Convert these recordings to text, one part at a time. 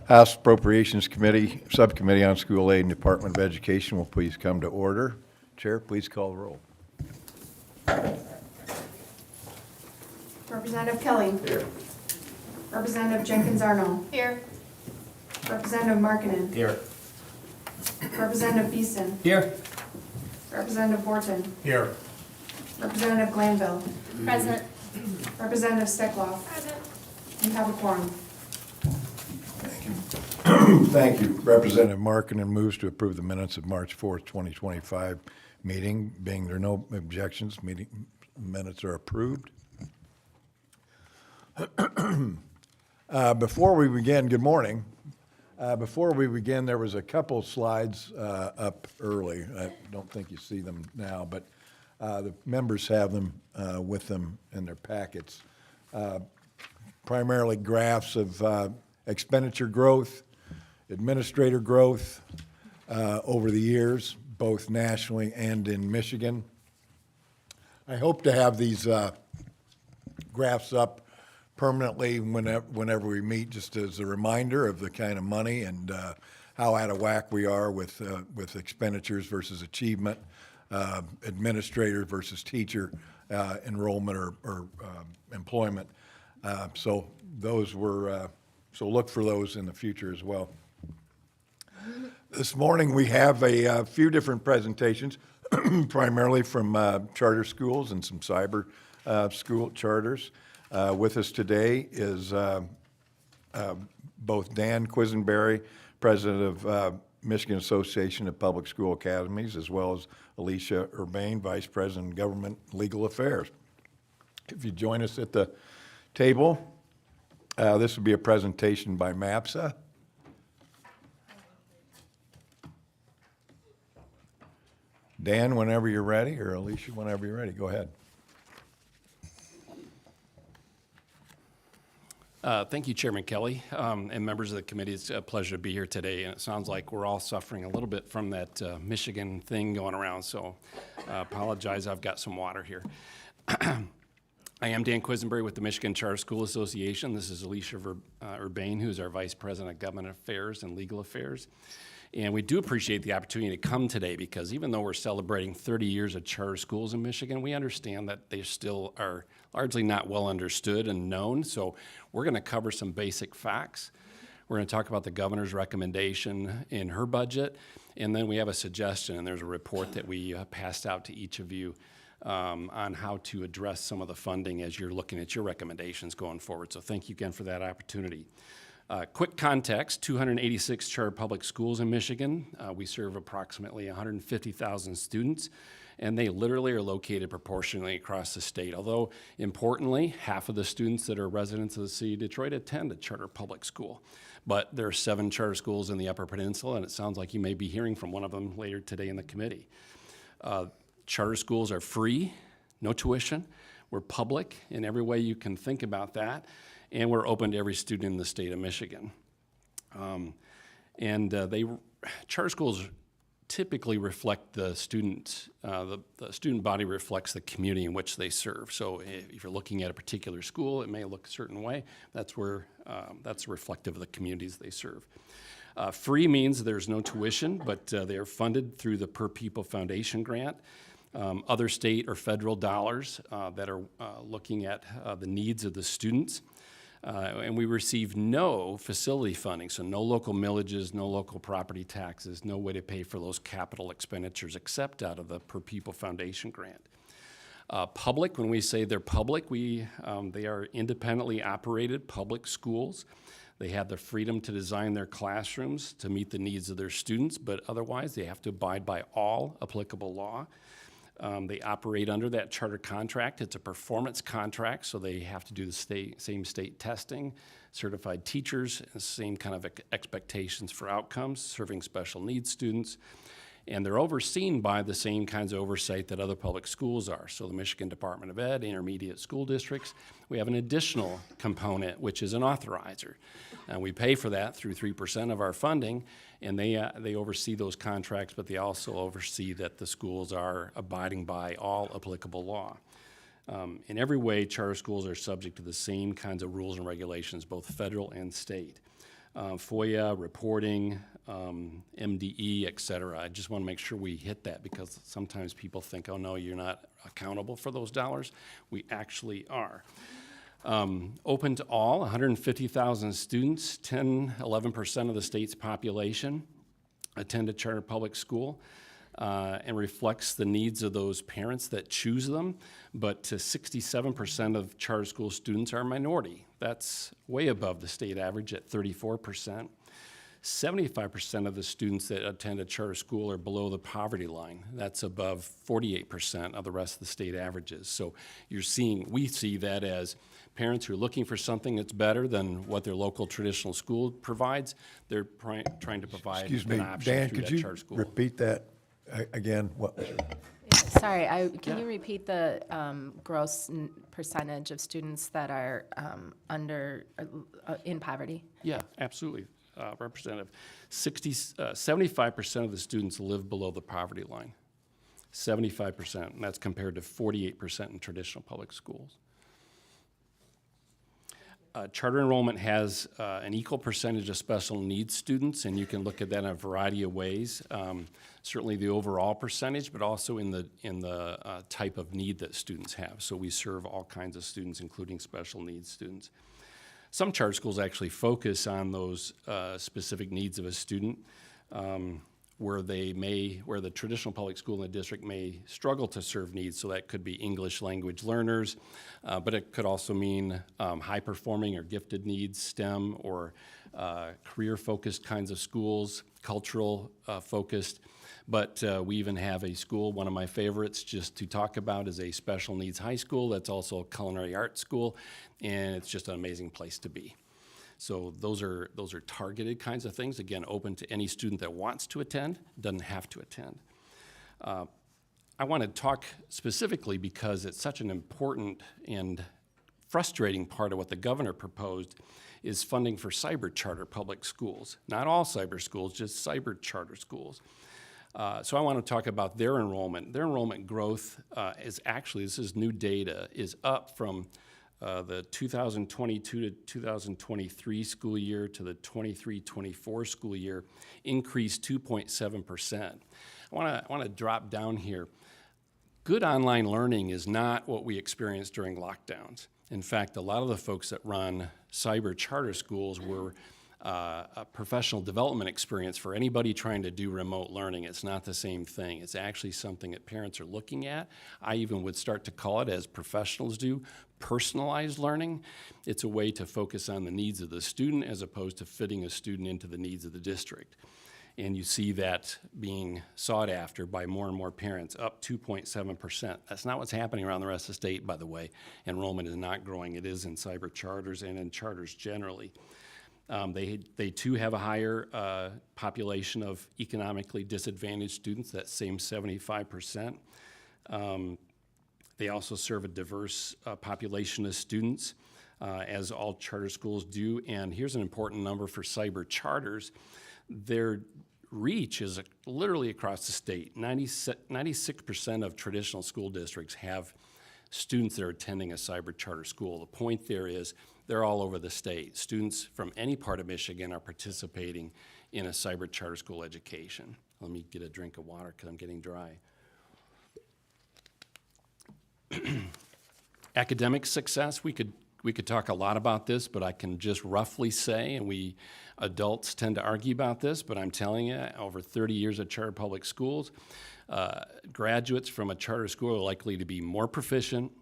House Appropriations Committee, Subcommittee on School Aid and Department of Education will please come to order. Chair, please call the roll. Representative Kelly. Here. Representative Jenkins-Arno. Here. Representative Markkinen. Here. Representative Beeson. Here. Representative Borton. Here. Representative Glanville. Present. Representative Steckloff. Present. We have a quorum. Thank you. Representative Markkinen moves to approve the minutes of March 4th, 2025 meeting. Being there are no objections, minutes are approved. Before we begin, good morning. Before we begin, there was a couple slides up early. I don't think you see them now, but the members have them with them in their packets. Primarily graphs of expenditure growth, administrator growth over the years, both nationally and in Michigan. I hope to have these graphs up permanently whenever we meet, just as a reminder of the kind of money and how out of whack we are with expenditures versus achievement, administrator versus teacher enrollment or employment. So those were, so look for those in the future as well. This morning we have a few different presentations, primarily from charter schools and some cyber school charters. With us today is both Dan Quisenberry, President of Michigan Association of Public School Academies, as well as Alicia Urbane, Vice President of Government Legal Affairs. If you join us at the table, this will be a presentation by MAPSA. Dan, whenever you're ready, or Alicia, whenever you're ready, go ahead. Thank you, Chairman Kelly, and members of the committee. It's a pleasure to be here today, and it sounds like we're all suffering a little bit from that Michigan thing going around, so apologize, I've got some water here. I am Dan Quisenberry with the Michigan Charter School Association. This is Alicia Urbane, who's our Vice President of Government Affairs and Legal Affairs. And we do appreciate the opportunity to come today because even though we're celebrating 30 years of charter schools in Michigan, we understand that they still are largely not well understood and known. So we're going to cover some basic facts. We're going to talk about the governor's recommendation in her budget. And then we have a suggestion, and there's a report that we passed out to each of you on how to address some of the funding as you're looking at your recommendations going forward. So thank you again for that opportunity. Quick context, 286 charter public schools in Michigan. We serve approximately 150,000 students, and they literally are located proportionally across the state. Although, importantly, half of the students that are residents of the city of Detroit attend a charter public school. But there are 7 charter schools in the Upper Peninsula, and it sounds like you may be hearing from one of them later today in the committee. Charter schools are free, no tuition. We're public in every way you can think about that. And we're open to every student in the state of Michigan. Charter schools typically reflect the student, the student body reflects the community in which they serve. So if you're looking at a particular school, it may look a certain way. That's reflective of the communities they serve. Free means there's no tuition, but they are funded through the Per Pupil Foundation grant. Other state or federal dollars that are looking at the needs of the students. And we receive no facility funding, so no local millages, no local property taxes, no way to pay for those capital expenditures except out of the Per Pupil Foundation grant. Public, when we say they're public, they are independently operated public schools. They have the freedom to design their classrooms to meet the needs of their students, but otherwise they have to abide by all applicable law. They operate under that charter contract. It's a performance contract, so they have to do the same state testing, certified teachers, same kind of expectations for outcomes, serving special needs students. And they're overseen by the same kinds of oversight that other public schools are. So the Michigan Department of Ed, intermediate school districts, we have an additional component, which is an authorizer. And we pay for that through 3% of our funding, and they oversee those contracts, but they also oversee that the schools are abiding by all applicable law. In every way, charter schools are subject to the same kinds of rules and regulations, both federal and state. FOIA, reporting, MDE, et cetera. I just want to make sure we hit that because sometimes people think, oh no, you're not accountable for those dollars. We actually are. Open to all, 150,000 students, 11% of the state's population attend a charter public school. And reflects the needs of those parents that choose them, but 67% of charter school students are minority. That's way above the state average at 34%. 75% of the students that attend a charter school are below the poverty line. That's above 48% of the rest of the state averages. So we see that as parents who are looking for something that's better than what their local traditional school provides. They're trying to provide Excuse me, an option Dan, through could that you charter school. repeat that again? What? Sorry, can Yeah. you repeat the gross percentage of students that are in poverty? Yeah, absolutely, Representative. 75% of the students live below the poverty line. 75%, and that's compared to 48% in traditional public schools. Charter enrollment has an equal percentage of special needs students, and you can look at that in a variety of ways. Certainly the overall percentage, but also in the type of need that students have. So we serve all kinds of students, including special needs students. Some charter schools actually focus on those specific needs of a student, where the traditional public school in the district may struggle to serve needs. So that could be English language learners, but it could also mean high performing or gifted needs, STEM or career-focused kinds of schools, cultural focused. But we even have a school, one of my favorites just to talk about is a special needs high school. That's also a culinary arts school, and it's just an amazing place to be. So those are targeted kinds of things, again, open to any student that wants to attend, doesn't have to attend. I want to talk specifically because it's such an important and frustrating part of what the governor proposed is funding for cyber charter public schools. Not all cyber schools, just cyber charter schools. So I want to talk about their enrollment. Their enrollment growth is actually, this is new data, is up from the 2022 to 2023 school year to the 23-24 school year, increased 2.7%. I want to drop down here. Good online learning is not what we experienced during lockdowns. In fact, a lot of the folks that run cyber charter schools were a professional development experience for anybody trying to do remote learning. It's not the same thing. It's actually something that parents are looking at. I even would start to call it, as professionals do, personalized learning. It's a way to focus on the needs of the student as opposed to fitting a student into the needs of the district. And you see that being sought after by more and more parents, up 2.7%. That's not what's happening around the rest of the state, by the way. Enrollment is not growing. It is in cyber charters and in charters generally. They too have a higher population of economically disadvantaged students, that same 75%. They also serve a diverse population of students, as all charter schools do. And here's an important number for cyber charters. Their reach is literally across the state. 96% of traditional school districts have students that are attending a cyber charter school. The point there is they're all over the state. Students from any part of Michigan are participating in a cyber charter school education. Let me get a drink of water because I'm getting dry. Academic success, we could talk a lot about this, but I can just roughly say, and we adults tend to argue about this, but I'm telling you, over 30 years of charter public schools, graduates from a charter school are likely to be more proficient,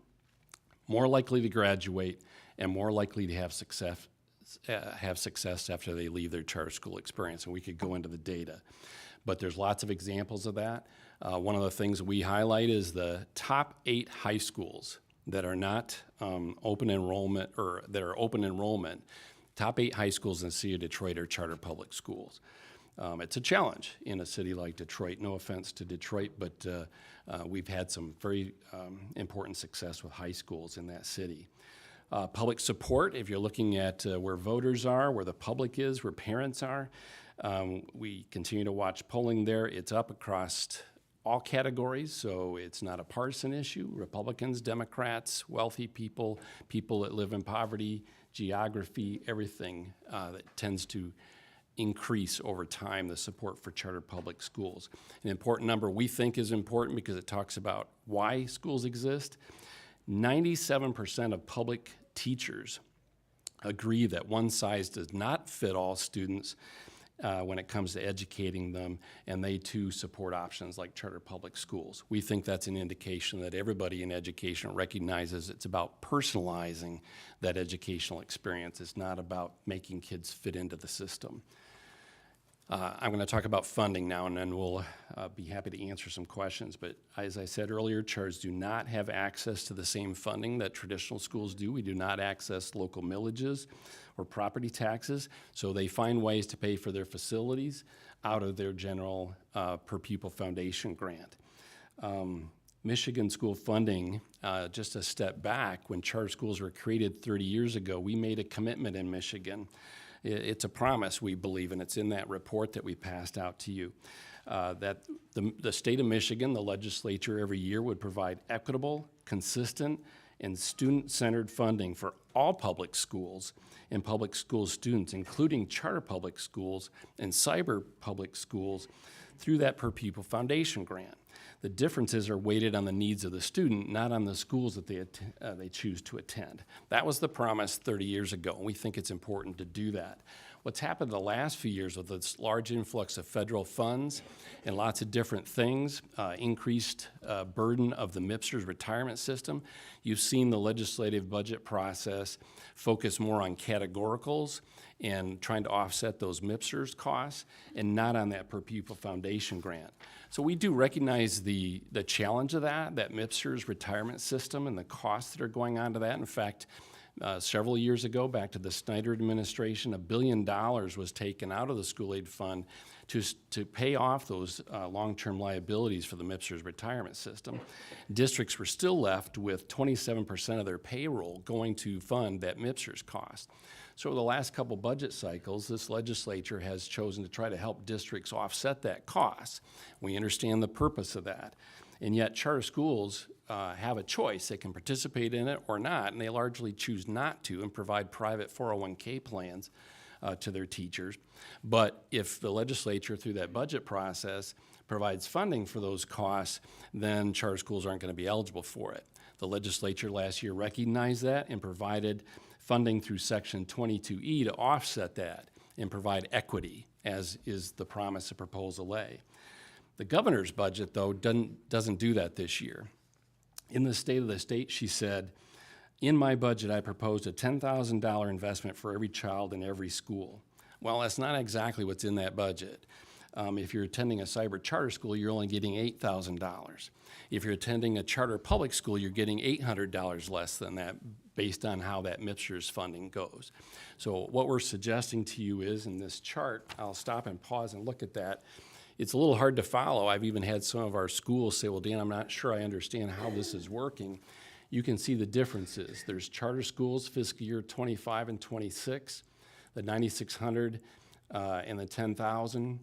more likely to graduate, and more likely to have success after they leave their charter school experience. And we could go into the data, but there's lots of examples of that. One of the things we highlight is the top 8 high schools that are not open enrollment, or that are open enrollment. Top 8 high schools in the city of Detroit are charter public schools. It's a challenge in a city like Detroit. No offense to Detroit, but we've had some very important success with high schools in that city. Public support, if you're looking at where voters are, where the public is, where parents are, we continue to watch polling there. It's up across all categories, so it's not a partisan issue. Republicans, Democrats, wealthy people, people that live in poverty, geography, everything that tends to increase over time the support for charter public schools. An important number we think is important because it talks about why schools exist. 97% of public teachers agree that one size does not fit all students when it comes to educating them, and they too support options like charter public schools. We think that's an indication that everybody in education recognizes it's about personalizing that educational experience. It's not about making kids fit into the system. I'm going to talk about funding now, and then we'll be happy to answer some questions. But as I said earlier, charters do not have access to the same funding that traditional schools do. We do not access local millages or property taxes, so they find ways to pay for their facilities out of their general per pupil foundation grant. Michigan school funding, just a step back, when charter schools were created 30 years ago, we made a commitment in Michigan. It's a promise, we believe, and it's in that report that we passed out to you, that the state of Michigan, the legislature every year would provide equitable, consistent, and student-centered funding for all public schools and public school students, including charter public schools and cyber public schools, through that per pupil foundation grant. The differences are weighted on the needs of the student, not on the schools that they choose to attend. That was the promise 30 years ago, and we think it's important to do that. What's happened the last few years with this large influx of federal funds and lots of different things, increased burden of the MIPSR's retirement system, you've seen the legislative budget process focus more on categoricals and trying to offset those MIPSR's costs and not on that per pupil foundation grant. So we do recognize the challenge of that MIPSR's retirement system and the costs that are going on to that. In fact, several years ago, back to the Snyder administration, $1 billion was taken out of the school aid fund to pay off those long-term liabilities for the MIPSR's retirement system. Districts were still left with 27% of their payroll going to fund that MIPSR's cost. So over the last couple budget cycles, this legislature has chosen to try to help districts offset that cost. We understand the purpose of that. And yet charter schools have a choice. They can participate in it or not, and they largely choose not to and provide private 401k plans to their teachers. But if the legislature, through that budget process, provides funding for those costs, then charter schools aren't going to be eligible for it. The legislature last year recognized that and provided funding through Section 22E to offset that and provide equity, as is the promise of Proposal A. The governor's budget, though, doesn't do that this year. In the State of the State, she said, "In my budget, I proposed a $10,000 investment for every child in every school." Well, that's not exactly what's in that budget. If you're attending a cyber charter school, you're only getting $8,000. If you're attending a charter public school, you're getting $800 less than that based on how that MIPSR's funding goes. So what we're suggesting to you is, in this chart, I'll stop and pause and look at that. It's a little hard to follow. I've even had some of our schools say, well, Dan, I'm not sure I understand how this is working. You can see the differences. There's charter schools, fiscal year 25 and 26, the 9,600 and the 10,000.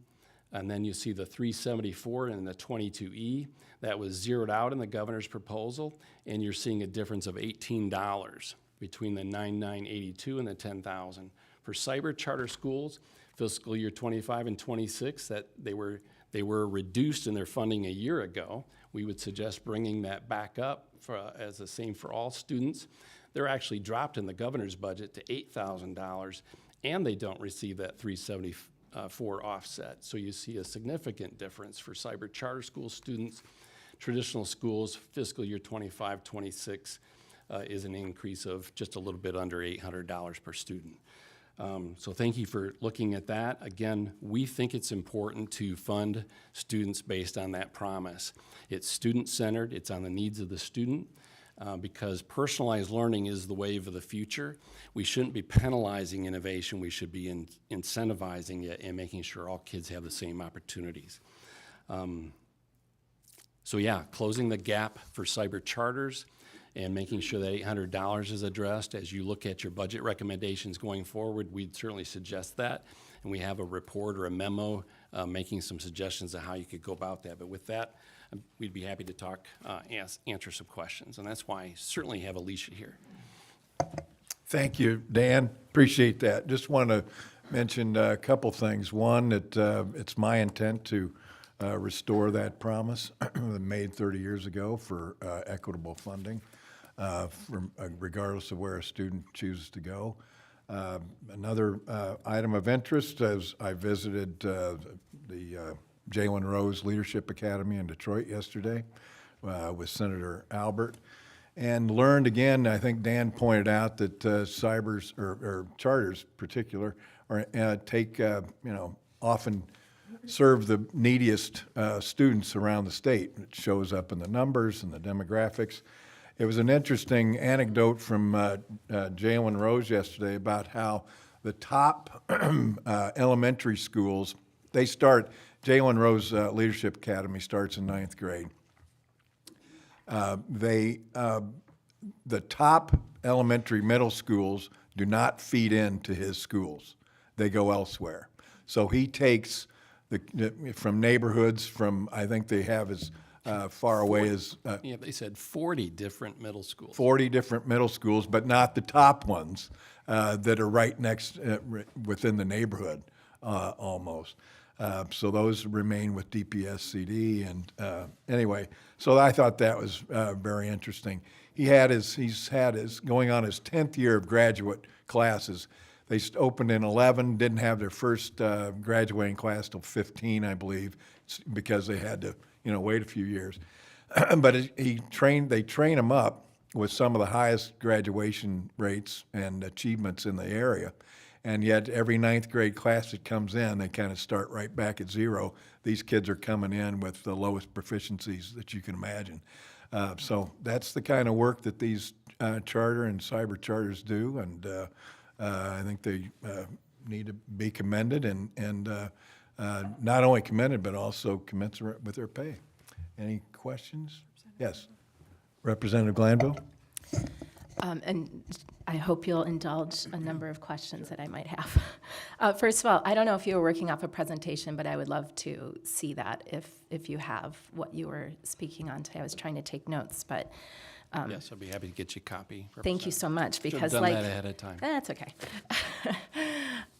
And then you see the 374 and the 22E. That was zeroed out in the governor's proposal, and you're seeing a difference of $18 between the 9,982 and the 10,000. For cyber charter schools, fiscal year 25 and 26, that they were reduced in their funding a year ago. We would suggest bringing that back up as the same for all students. They're actually dropped in the governor's budget to $8,000, and they don't receive that 374 offset. So you see a significant difference for cyber charter school students. Traditional schools, fiscal year 25, 26 is an increase of just a little bit under $800 per student. So thank you for looking at that. Again, we think it's important to fund students based on that promise. It's student-centered, it's on the needs of the student, because personalized learning is the wave of the future. We shouldn't be penalizing innovation, we should be incentivizing it and making sure all kids have the same opportunities. So yeah, closing the gap for cyber charters and making sure that $800 is addressed. As you look at your budget recommendations going forward, we'd certainly suggest that. And we have a report or a memo making some suggestions of how you could go about that. But with that, we'd be happy to talk, answer some questions. And that's why I certainly have Alicia here. Thank you, Dan. Appreciate that. Just want to mention a couple things. One, that it's my intent to restore that promise made 30 years ago for equitable funding, regardless of where a student chooses to go. Another item of interest, as I visited the Jalen Rose Leadership Academy in Detroit yesterday with Senator Albert, and learned again, I think Dan pointed out that cybers, or charters in particular, are, often serve the neediest students around the state. It shows up in the numbers and the demographics. It was an interesting anecdote from Jalen Rose yesterday about how the top elementary schools, Jalen Rose Leadership Academy starts in 9th grade. The top elementary middle schools do not feed into his schools. They go elsewhere. So he takes from neighborhoods from, I think they have as far away as Yeah, they said 40 different middle schools. 40 different middle schools, but not the top ones that are right next, within the neighborhood almost. So those remain with DPS-CD, and anyway, so I thought that was very interesting. He's had his going on his 10th year of graduate classes. They opened in 11, didn't have their first graduating class till 15, I believe, because they had to, wait a few years. But they train them up with some of the highest graduation rates and achievements in the area. And yet every 9th grade class that comes in, they kind of start right back at zero. These kids are coming in with the lowest proficiencies that you can imagine. So that's the kind of work that these charter and cyber charters do, and I think they need to be commended, and not only commended, but also commensurate with their pay. Any questions? Yes. Representative Glanville? And I hope you'll indulge a number of questions that I might have. First of all, I don't know if you were working off a presentation, but I would love to see that if you have what you were speaking on today. I was trying to take notes, but Yes, I'd be happy to get you a copy. thank you so much, Should've because done that ahead of time. That's okay.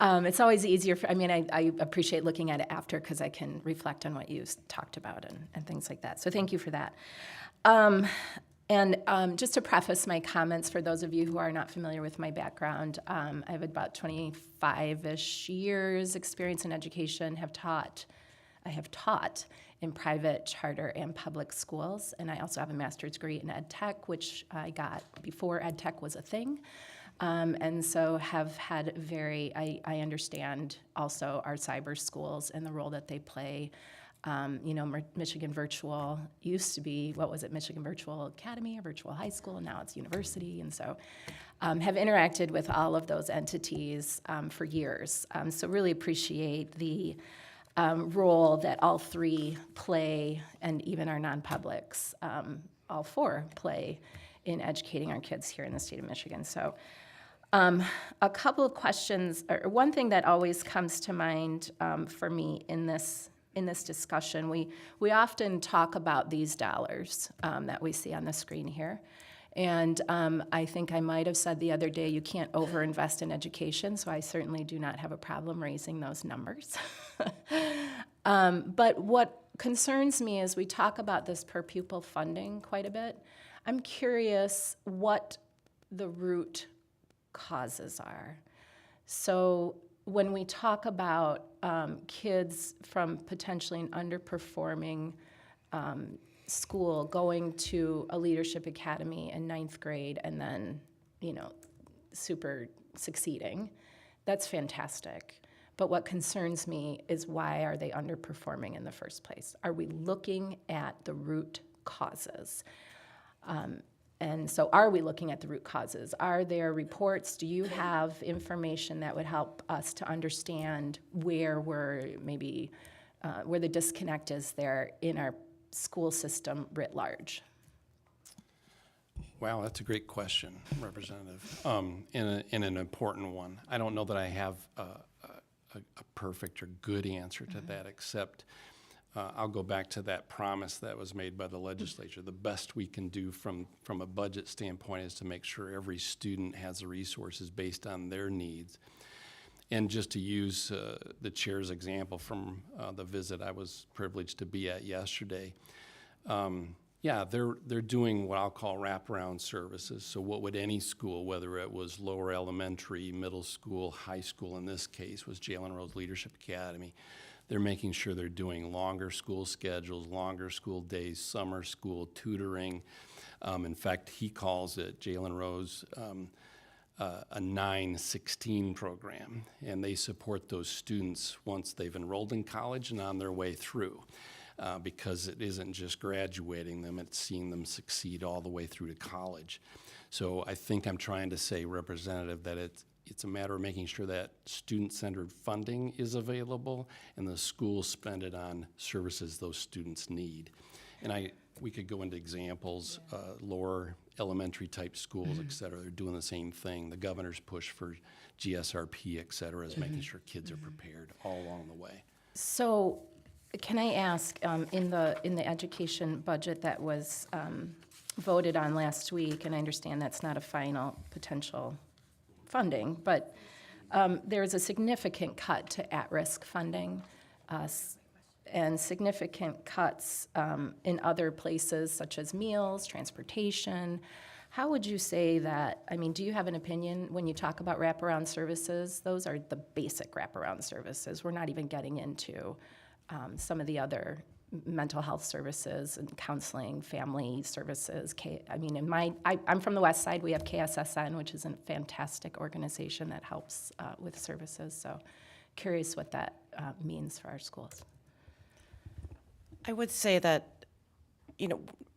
It's always easier I appreciate looking at it after, because I can reflect on what you talked about and things like that. So thank you for that. And just to preface my comments, for those of you who are not familiar with my background, I have about 25-ish years experience in education, I have taught in private, charter, and public schools, and I also have a master's degree in ed tech, which I got before ed tech was a thing. And so have had I understand also our cyber schools and the role that they play. Michigan Virtual used to be, Michigan Virtual Academy or Virtual High School, and now it's university, and so have interacted with all of those entities for years. So really appreciate the role that all three play, and even our non-publics, all four play in educating our kids here in the state of Michigan. So a couple of questions, or one thing that always comes to mind for me in this discussion, we often talk about these dollars that we see on the screen here. And I think I might have said the other day, you can't overinvest in education, so I certainly do not have a problem raising those numbers. But what concerns me is we talk about this per pupil funding quite a bit. I'm curious what the root causes are. So when we talk about kids from potentially an underperforming school going to a leadership academy in 9th grade and then, super succeeding, that's fantastic. But what concerns me is, why are they underperforming in the first place? Are we looking at the root causes? And so are we looking at the root causes? Are there reports? Do you have information that would help us to understand where we're maybe, where the disconnect is there in our school system writ large? Wow, that's a great question, Representative, and an important one. I don't know that I have a perfect or good answer to that, except I'll go back to that promise that was made by the legislature. The best we can do from a budget standpoint is to make sure every student has the resources based on their needs. And just to use the chair's example from the visit I was privileged to be at yesterday, yeah, they're doing what I'll call wraparound services. So what would any school, whether it was lower elementary, middle school, high school in this case, was Jalen Rose Leadership Academy. They're making sure they're doing longer school schedules, longer school days, summer school, tutoring. In fact, he calls it, Jalen Rose, a 9-16 program. And they support those students once they've enrolled in college and on their way through. Because it isn't just graduating them, it's seeing them succeed all the way through to college. So I think I'm trying to say, Representative, that it's a matter of making sure that student-centered funding is available and the schools spend it on services those students need. And we could go into examples, lower elementary type schools, et cetera, they're doing the same thing. The governor's push for GSRP, et cetera, is making sure kids are prepared all along the way. So can I ask, in the education budget that was voted on last week, and I understand that's not a final potential funding, but there is a significant cut to at-risk funding and significant cuts in other places such as meals, transportation. How would you say that, I mean, do you have an opinion when you talk about wraparound services? Those are the basic wraparound services. We're not even getting into some of the other mental health services and counseling, family services. I'm from the West Side. We have KSSN, which is a fantastic organization that helps with services. So curious what that means for our schools. I would say that,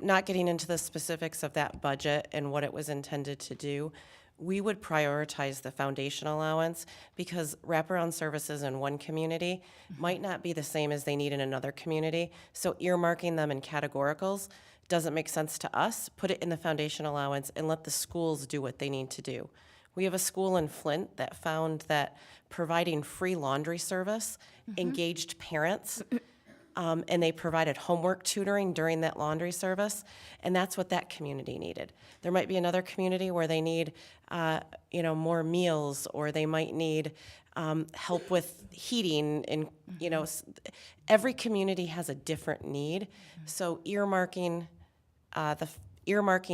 not getting into the specifics of that budget and what it was intended to do, we would prioritize the foundation allowance because wraparound services in one community might not be the same as they need in another community. So earmarking them in categoricals doesn't make sense to us. Put it in the foundation allowance and let the schools do what they need to do. We have a school in Flint that found that providing free laundry service engaged parents. And they provided homework tutoring during that laundry service, and that's what that community needed. There might be another community where they need, more meals, or they might need help with heating, and every community has a different need. So earmarking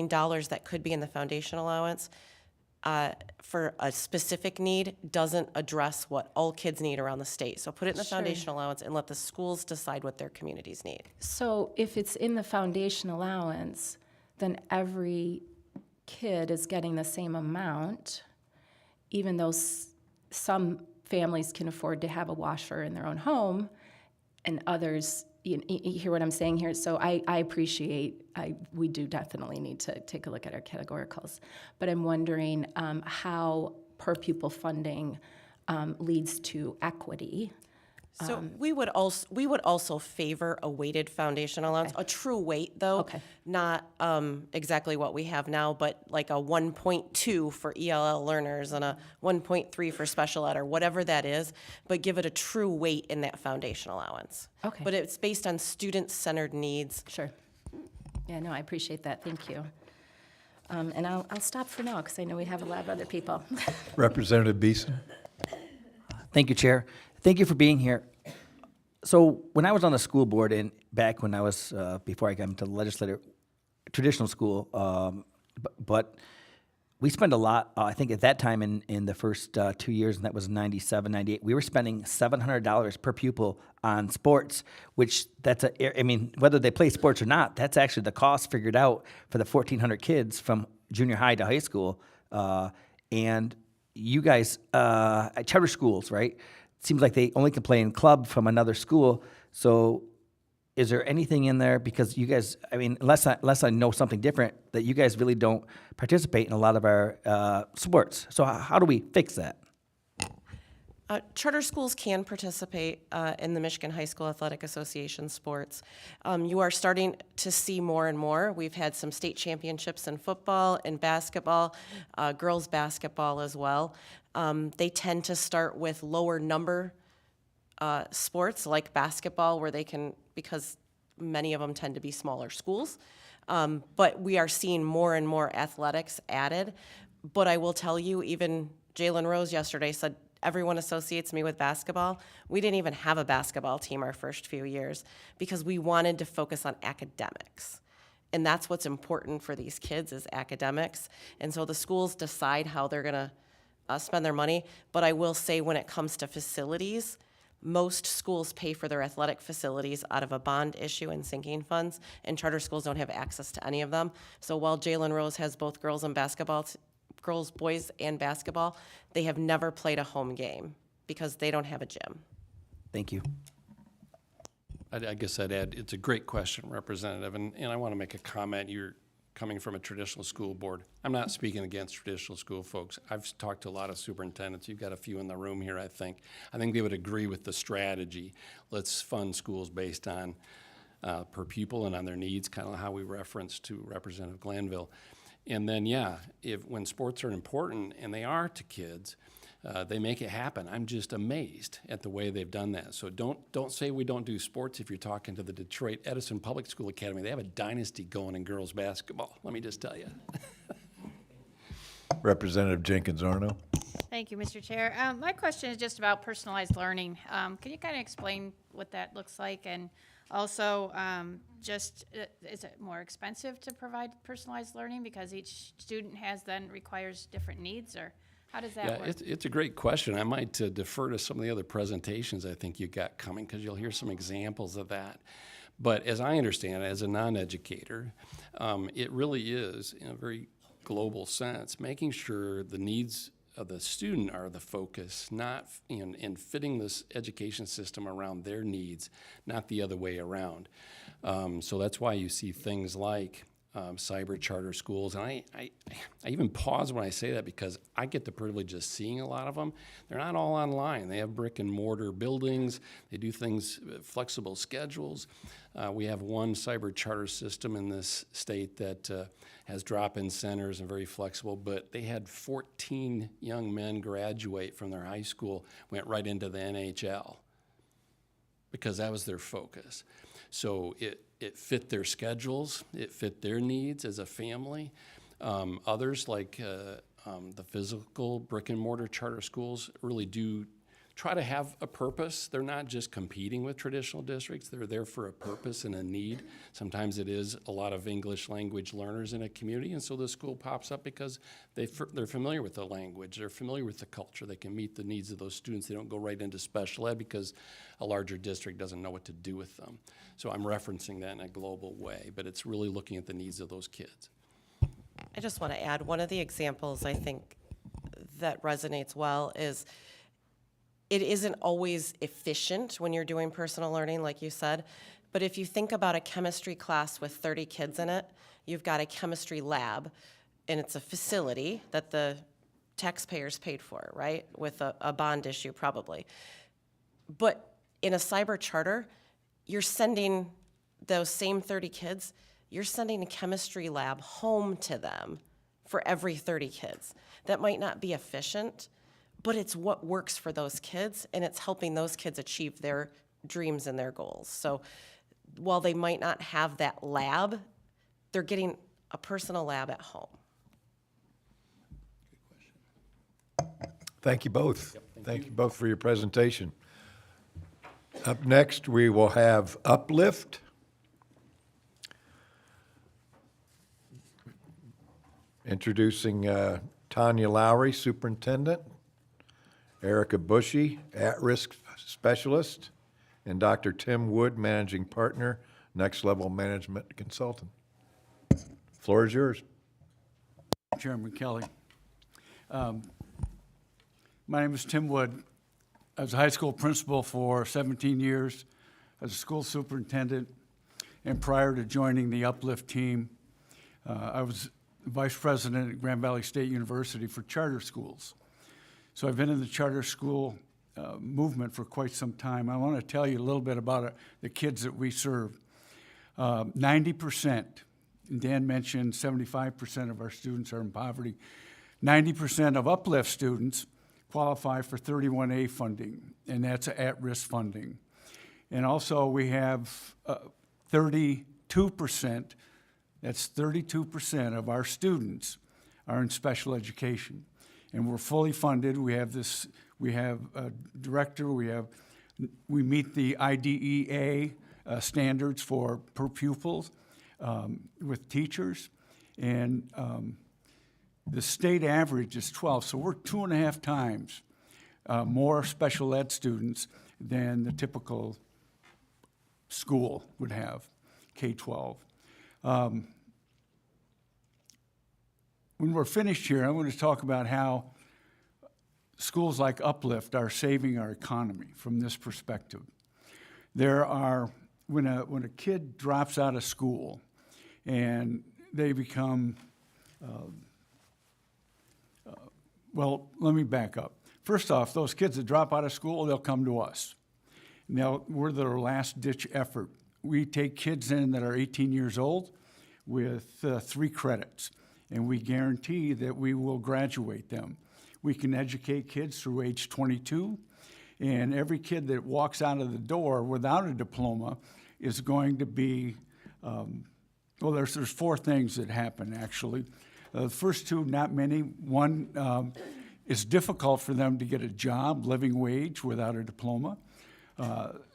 dollars that could be in the foundation allowance for a specific need doesn't address what all kids need around the state. So put it in the foundation allowance and let the schools decide what their communities need. So if it's in the foundation allowance, then every kid is getting the same amount, even though some families can afford to have a washer in their own home and others, you hear what I'm saying here? So I appreciate, we do definitely need to take a look at our categoricals. But I'm wondering how per pupil funding leads to equity. So we would also favor a weighted foundation allowance, a true weight though, not exactly what we have now, but like a 1.2 for ELL learners and a 1.3 for special ed or whatever that is, but give it a true weight in that foundation allowance. Okay. But it's based on student-centered needs. Sure. Yeah, no, I appreciate that. Thank you. And I'll stop for now because I know we have a lot of other people. Representative Beeson. Thank you, Chair. Thank you for being here. So when I was on the school board and back when I was, before I got into the legislature, traditional school, but we spent a lot, I think at that time in the first 2 years, and that was 97, 98, we were spending $700 per pupil on sports, which whether they play sports or not, that's actually the cost figured out for the 1,400 kids from junior high to high school. And you guys, at charter schools, right? It seems like they only can play in club from another school. So is there anything in there, because you guys, unless I know something different, that you guys really don't participate in a lot of our sports. So how do we fix that? Charter schools can participate in the Michigan High School Athletic Association sports. You are starting to see more and more. We've had some state championships in football and basketball, girls basketball as well. They tend to start with lower number sports like basketball where they can, because many of them tend to be smaller schools. But we are seeing more and more athletics added. But I will tell you, even Jalen Rose yesterday said, everyone associates me with basketball. We didn't even have a basketball team our first few years because we wanted to focus on academics. And that's what's important for these kids is academics. And so the schools decide how they're gonna spend their money. But I will say when it comes to facilities, most schools pay for their athletic facilities out of a bond issue and sinking funds, and charter schools don't have access to any of them. So while Jalen Rose has both girls and boys and basketball, they have never played a home game because they don't have a gym. Thank you. I guess I'd add, it's a great question, Representative, and I want to make a comment. You're coming from a traditional school board. I'm not speaking against traditional school folks. I've talked to a lot of superintendents. You've got a few in the room here, I think. I think they would agree with the strategy. Let's fund schools based on per pupil and on their needs, kind of how we referenced to Representative Glanville. And then, yeah, when sports are important, and they are to kids, they make it happen. I'm just amazed at the way they've done that. So don't say we don't do sports if you're talking to the Detroit Edison Public School Academy. They have a dynasty going in girls basketball, let me just tell you. Representative Jenkins-Arno. Thank you, Mr. Chair. My question is just about personalized learning. Can you kind of explain what that looks like? And also, is it more expensive to provide personalized learning because each student requires different needs, or how does that work? It's a great question. I might defer to some of the other presentations I think you got coming because you'll hear some examples of that. But as I understand it, as a non-educator, it really is, in a very global sense, making sure the needs of the student are the focus, not in fitting this education system around their needs, not the other way around. So that's why you see things like cyber charter schools. And I even pause when I say that because I get the privilege of seeing a lot of them. They're not all online. They have brick and mortar buildings. They do things, flexible schedules. We have one cyber charter system in this state that has drop-in centers and very flexible, but they had 14 young men graduate from their high school, went right into the NHL because that was their focus. So it fit their schedules, it fit their needs as a family. Others, like the physical brick and mortar charter schools, really do try to have a purpose. They're not just competing with traditional districts. They're there for a purpose and a need. Sometimes it is a lot of English language learners in a community, and so the school pops up because they're familiar with the language. They're familiar with the culture. They can meet the needs of those students. They don't go right into special ed because a larger district doesn't know what to do with them. So I'm referencing that in a global way, but it's really looking at the needs of those kids. I just want to add one of the examples I think that resonates well is it isn't always efficient when you're doing personal learning, like you said, but if you think about a chemistry class with 30 kids in it, you've got a chemistry lab, and it's a facility that the taxpayers paid for, right, with a bond issue probably. But in a cyber charter, you're sending those same 30 kids, you're sending a chemistry lab home to them for every 30 kids. That might not be efficient, but it's what works for those kids, and it's helping those kids achieve their dreams and their goals. So while they might not have that lab, they're getting a personal lab at home. Thank you both. Thank you both for your presentation. Up next, we will have Uplift. Introducing Tanya Lowry, Superintendent, Erica Bushy, At-Risk Specialist, and Dr. Tim Wood, Managing Partner, Next Level Management Consultant. Floor is yours. Chairman Kelly. My name is Tim Wood. I was a high school principal for 17 years as a school superintendent, and prior to joining the Uplift team, I was vice president at Grand Valley State University for charter schools. So I've been in the charter school movement for quite some time. I want to tell you a little bit about the kids that we serve. 90%, and Dan mentioned 75% of our students are in poverty. 90% of Uplift students qualify for 31A funding, and that's at-risk funding. And also, we have 32%, that's 32% of our students are in special education. And we're fully funded. We have a director, we meet the IDEA standards for per pupil with teachers. And the state average is 12, so we're 2.5 times more special ed students than the typical school would have, K-12. When we're finished here, I want to talk about how schools like Uplift are saving our economy from this perspective. When a kid drops out of school and they become, well, let me back up. First off, those kids that drop out of school, they'll come to us. Now, we're their last-ditch effort. We take kids in that are 18 years old with 3 credits, and we guarantee that we will graduate them. We can educate kids through age 22, and every kid that walks out of the door without a diploma is going to be, well, there's 4 things that happen, actually. The first 2, not many. One, it's difficult for them to get a job, living wage, without a diploma.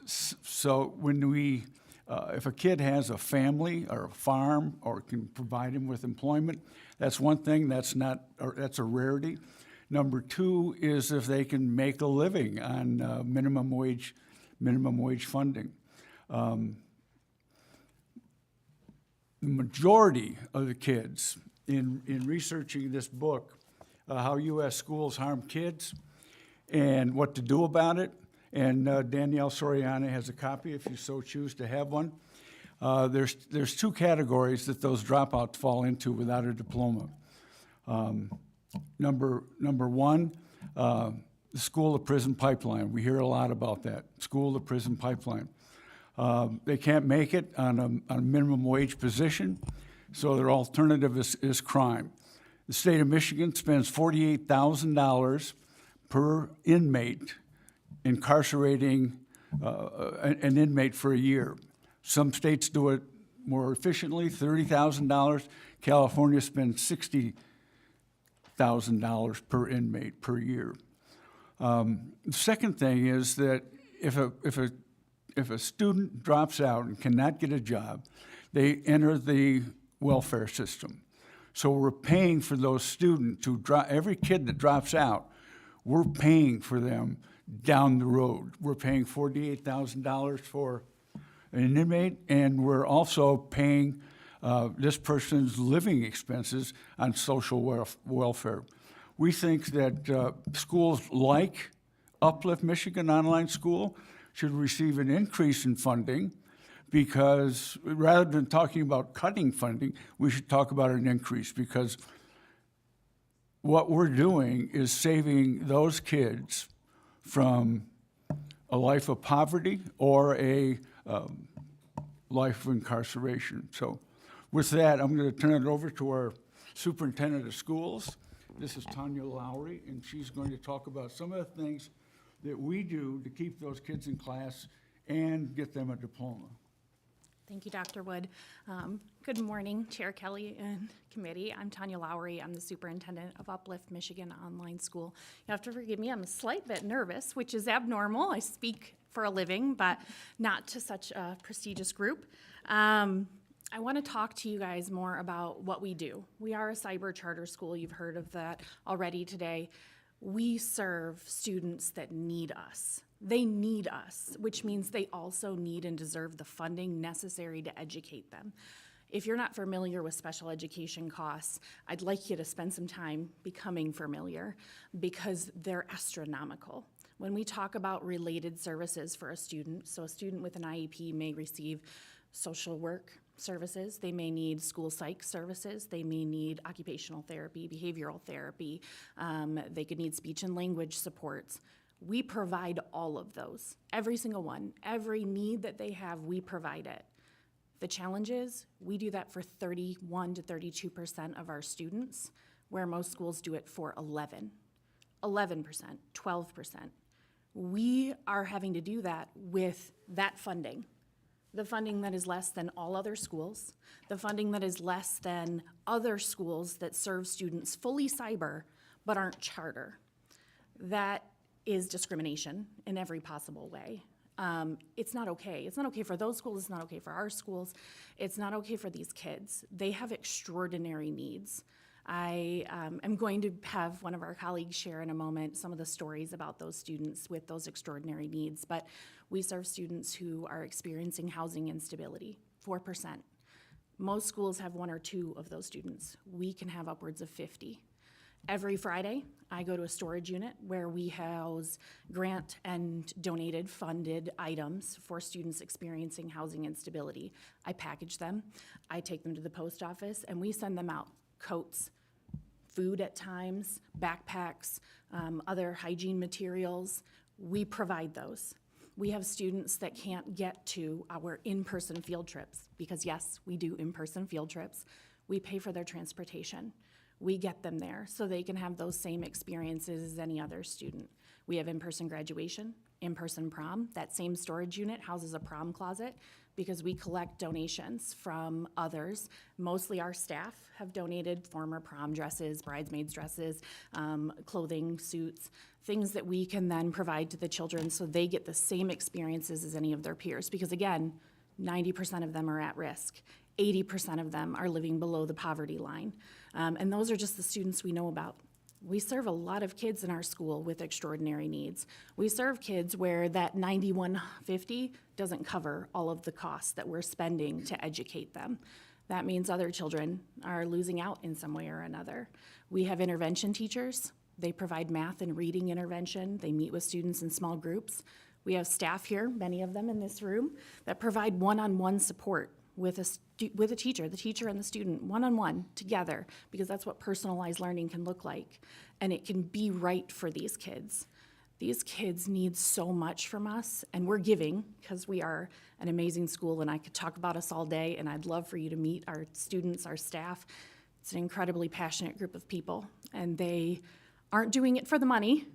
So when if a kid has a family or a farm or can provide him with employment, that's one thing. That's a rarity. Number 2 is if they can make a living on minimum wage funding. The majority of the kids in researching this book, How U.S. Schools Harm Kids and What to Do About It, and Danielle Soriano has a copy if you so choose to have one. There's 2 categories that those dropouts fall into without a diploma. Number 1, the school to prison pipeline. We hear a lot about that, school to prison pipeline. They can't make it on a minimum wage position, so their alternative is crime. The state of Michigan spends $48,000 per inmate incarcerating an inmate for a year. Some states do it more efficiently, $30,000. California spends $60,000 per inmate per year. The second thing is that if a student drops out and cannot get a job, they enter the welfare system. So we're paying for those students every kid that drops out, we're paying for them down the road. We're paying $48,000 for an inmate, and we're also paying this person's living expenses on social welfare. We think that schools like Uplift Michigan Online School should receive an increase in funding, because rather than talking about cutting funding, we should talk about an increase, because what we're doing is saving those kids from a life of poverty or a life of incarceration. So with that, I'm going to turn it over to our superintendent of schools. This is Tanya Lowry, and she's going to talk about some of the things that we do to keep those kids in class and get them a diploma. Thank you, Dr. Wood. Good morning, Chair Kelly and committee. I'm Tanya Lowry. I'm the superintendent of Uplift Michigan Online School. You have to forgive me, I'm a slight bit nervous, which is abnormal. I speak for a living, but not to such a prestigious group. I want to talk to you guys more about what we do. We are a cyber charter school. You've heard of that already today. We serve students that need us. They need us, which means they also need and deserve the funding necessary to educate them. If you're not familiar with special education costs, I'd like you to spend some time becoming familiar, because they're astronomical. When we talk about related services for a student, so a student with an IEP may receive social work services, they may need school psych services, they may need occupational therapy, behavioral therapy, they could need speech and language supports. We provide all of those, every single one. Every need that they have, we provide it. The challenge is we do that for 31 to 32% of our students, where most schools do it for 11. 11%, 12%. We are having to do that with that funding. The funding that is less than all other schools, the funding that is less than other schools that serve students fully cyber but aren't charter. That is discrimination in every possible way. It's not okay. It's not okay for those schools. It's not okay for our schools. It's not okay for these kids. They have extraordinary needs. I am going to have one of our colleagues share in a moment some of the stories about those students with those extraordinary needs, but we serve students who are experiencing housing instability, 4%. Most schools have one or two of those students. We can have upwards of 50. Every Friday, I go to a storage unit where we house grant and donated funded items for students experiencing housing instability. I package them, I take them to the post office, and we send them out coats, food at times, backpacks, other hygiene materials. We provide those. We have students that can't get to our in-person field trips because yes, we do in-person field trips. We pay for their transportation. We get them there so they can have those same experiences as any other student. We have in-person graduation, in-person prom. That same storage unit houses a prom closet because we collect donations from others. Mostly our staff have donated former prom dresses, bridesmaids dresses, clothing, suits, things that we can then provide to the children so they get the same experiences as any of their peers. Because again, 90% of them are at risk. 80% of them are living below the poverty line. And those are just the students we know about. We serve a lot of kids in our school with extraordinary needs. We serve kids where that 9150 doesn't cover all of the costs that we're spending to educate them. That means other children are losing out in some way or another. We have intervention teachers. They provide math and reading intervention. They meet with students in small groups. We have staff here, many of them in this room, that provide one-on-one support with a teacher, the teacher and the student, one-on-one together, because that's what personalized learning can look like. And it can be right for these kids. These kids need so much from us, and we're giving because we are an amazing school, and I could talk about us all day, and I'd love for you to meet our students, our staff. It's an incredibly passionate group of people, and they aren't doing it for the money.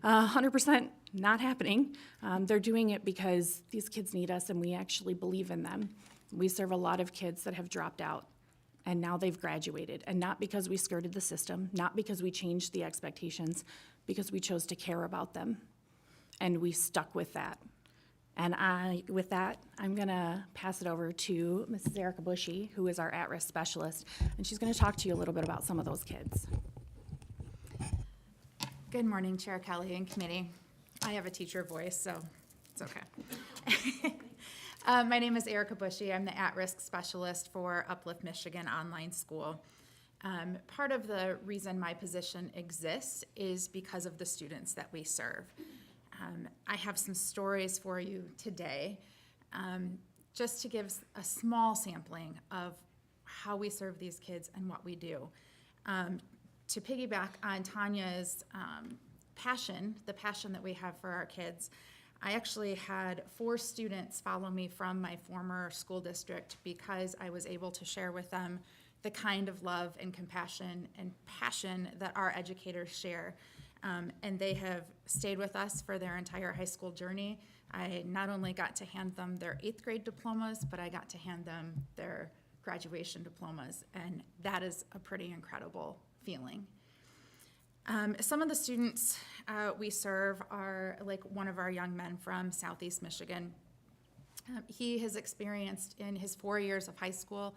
100% not happening. They're doing it because these kids need us, and we actually believe in them. We serve a lot of kids that have dropped out, and now they've graduated, and not because we skirted the system, not because we changed the expectations, because we chose to care about them, and we stuck with that. And with that, I'm gonna pass it over to Mrs. Erica Bushy, who is our at-risk specialist, and she's gonna talk to you a little bit about some of those kids. Good morning, Chair Kelly and committee. I have a teacher voice, so it's okay. My name is Erica Bushy. I'm the at-risk specialist for Uplift Michigan Online School. Part of the reason my position exists is because of the students that we serve. I have some stories for you today, just to give a small sampling of how we serve these kids and what we do. To piggyback on Tanya's passion, the passion that we have for our kids, I actually had 4 students follow me from my former school district because I was able to share with them the kind of love and compassion and passion that our educators share. And they have stayed with us for their entire high school journey. I not only got to hand them their 8th grade diplomas, but I got to hand them their graduation diplomas, and that is a pretty incredible feeling. Some of the students we serve are like one of our young men from Southeast Michigan. He has experienced in his 4 years of high school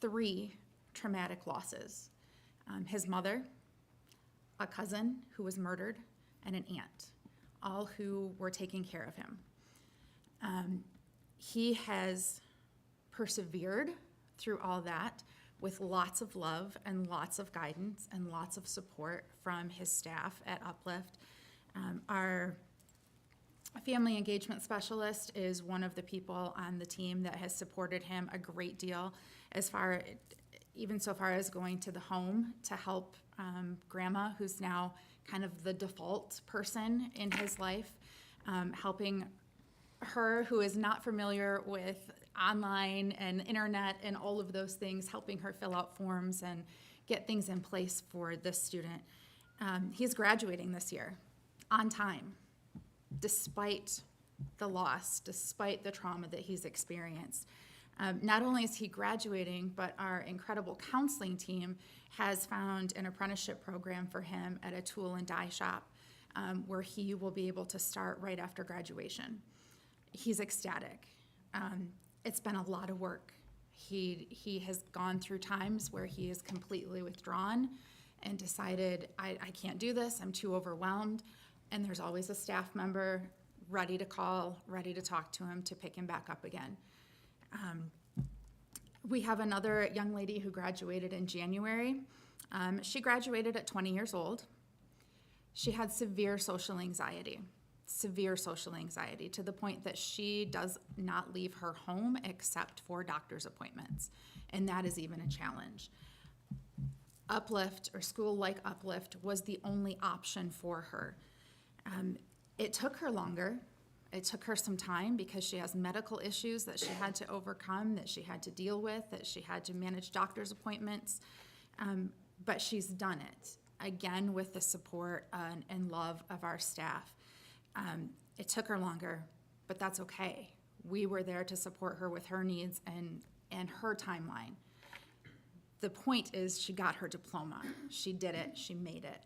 3 traumatic losses. His mother, a cousin who was murdered, and an aunt, all who were taking care of him. He has persevered through all that with lots of love and lots of guidance and lots of support from his staff at Uplift. Our family engagement specialist is one of the people on the team that has supported him a great deal, even so far as going to the home to help grandma, who's now kind of the default person in his life, helping her who is not familiar with online and internet and all of those things, helping her fill out forms and get things in place for this student. He's graduating this year on time, despite the loss, despite the trauma that he's experienced. Not only is he graduating, but our incredible counseling team has found an apprenticeship program for him at a tool and die shop where he will be able to start right after graduation. He's ecstatic. It's been a lot of work. He has gone through times where he is completely withdrawn and decided, I can't do this, I'm too overwhelmed. And there's always a staff member ready to call, ready to talk to him, to pick him back up again. We have another young lady who graduated in January. She graduated at 20 years old. She had severe social anxiety to the point that she does not leave her home except for doctor's appointments. And that is even a challenge. Uplift, or school like Uplift, was the only option for her. It took her longer. It took her some time because she has medical issues that she had to overcome, that she had to deal with, that she had to manage doctor's appointments. But she's done it, again, with the support and love of our staff. It took her longer, but that's okay. We were there to support her with her needs and her timeline. The point is, she got her diploma. She did it. She made it.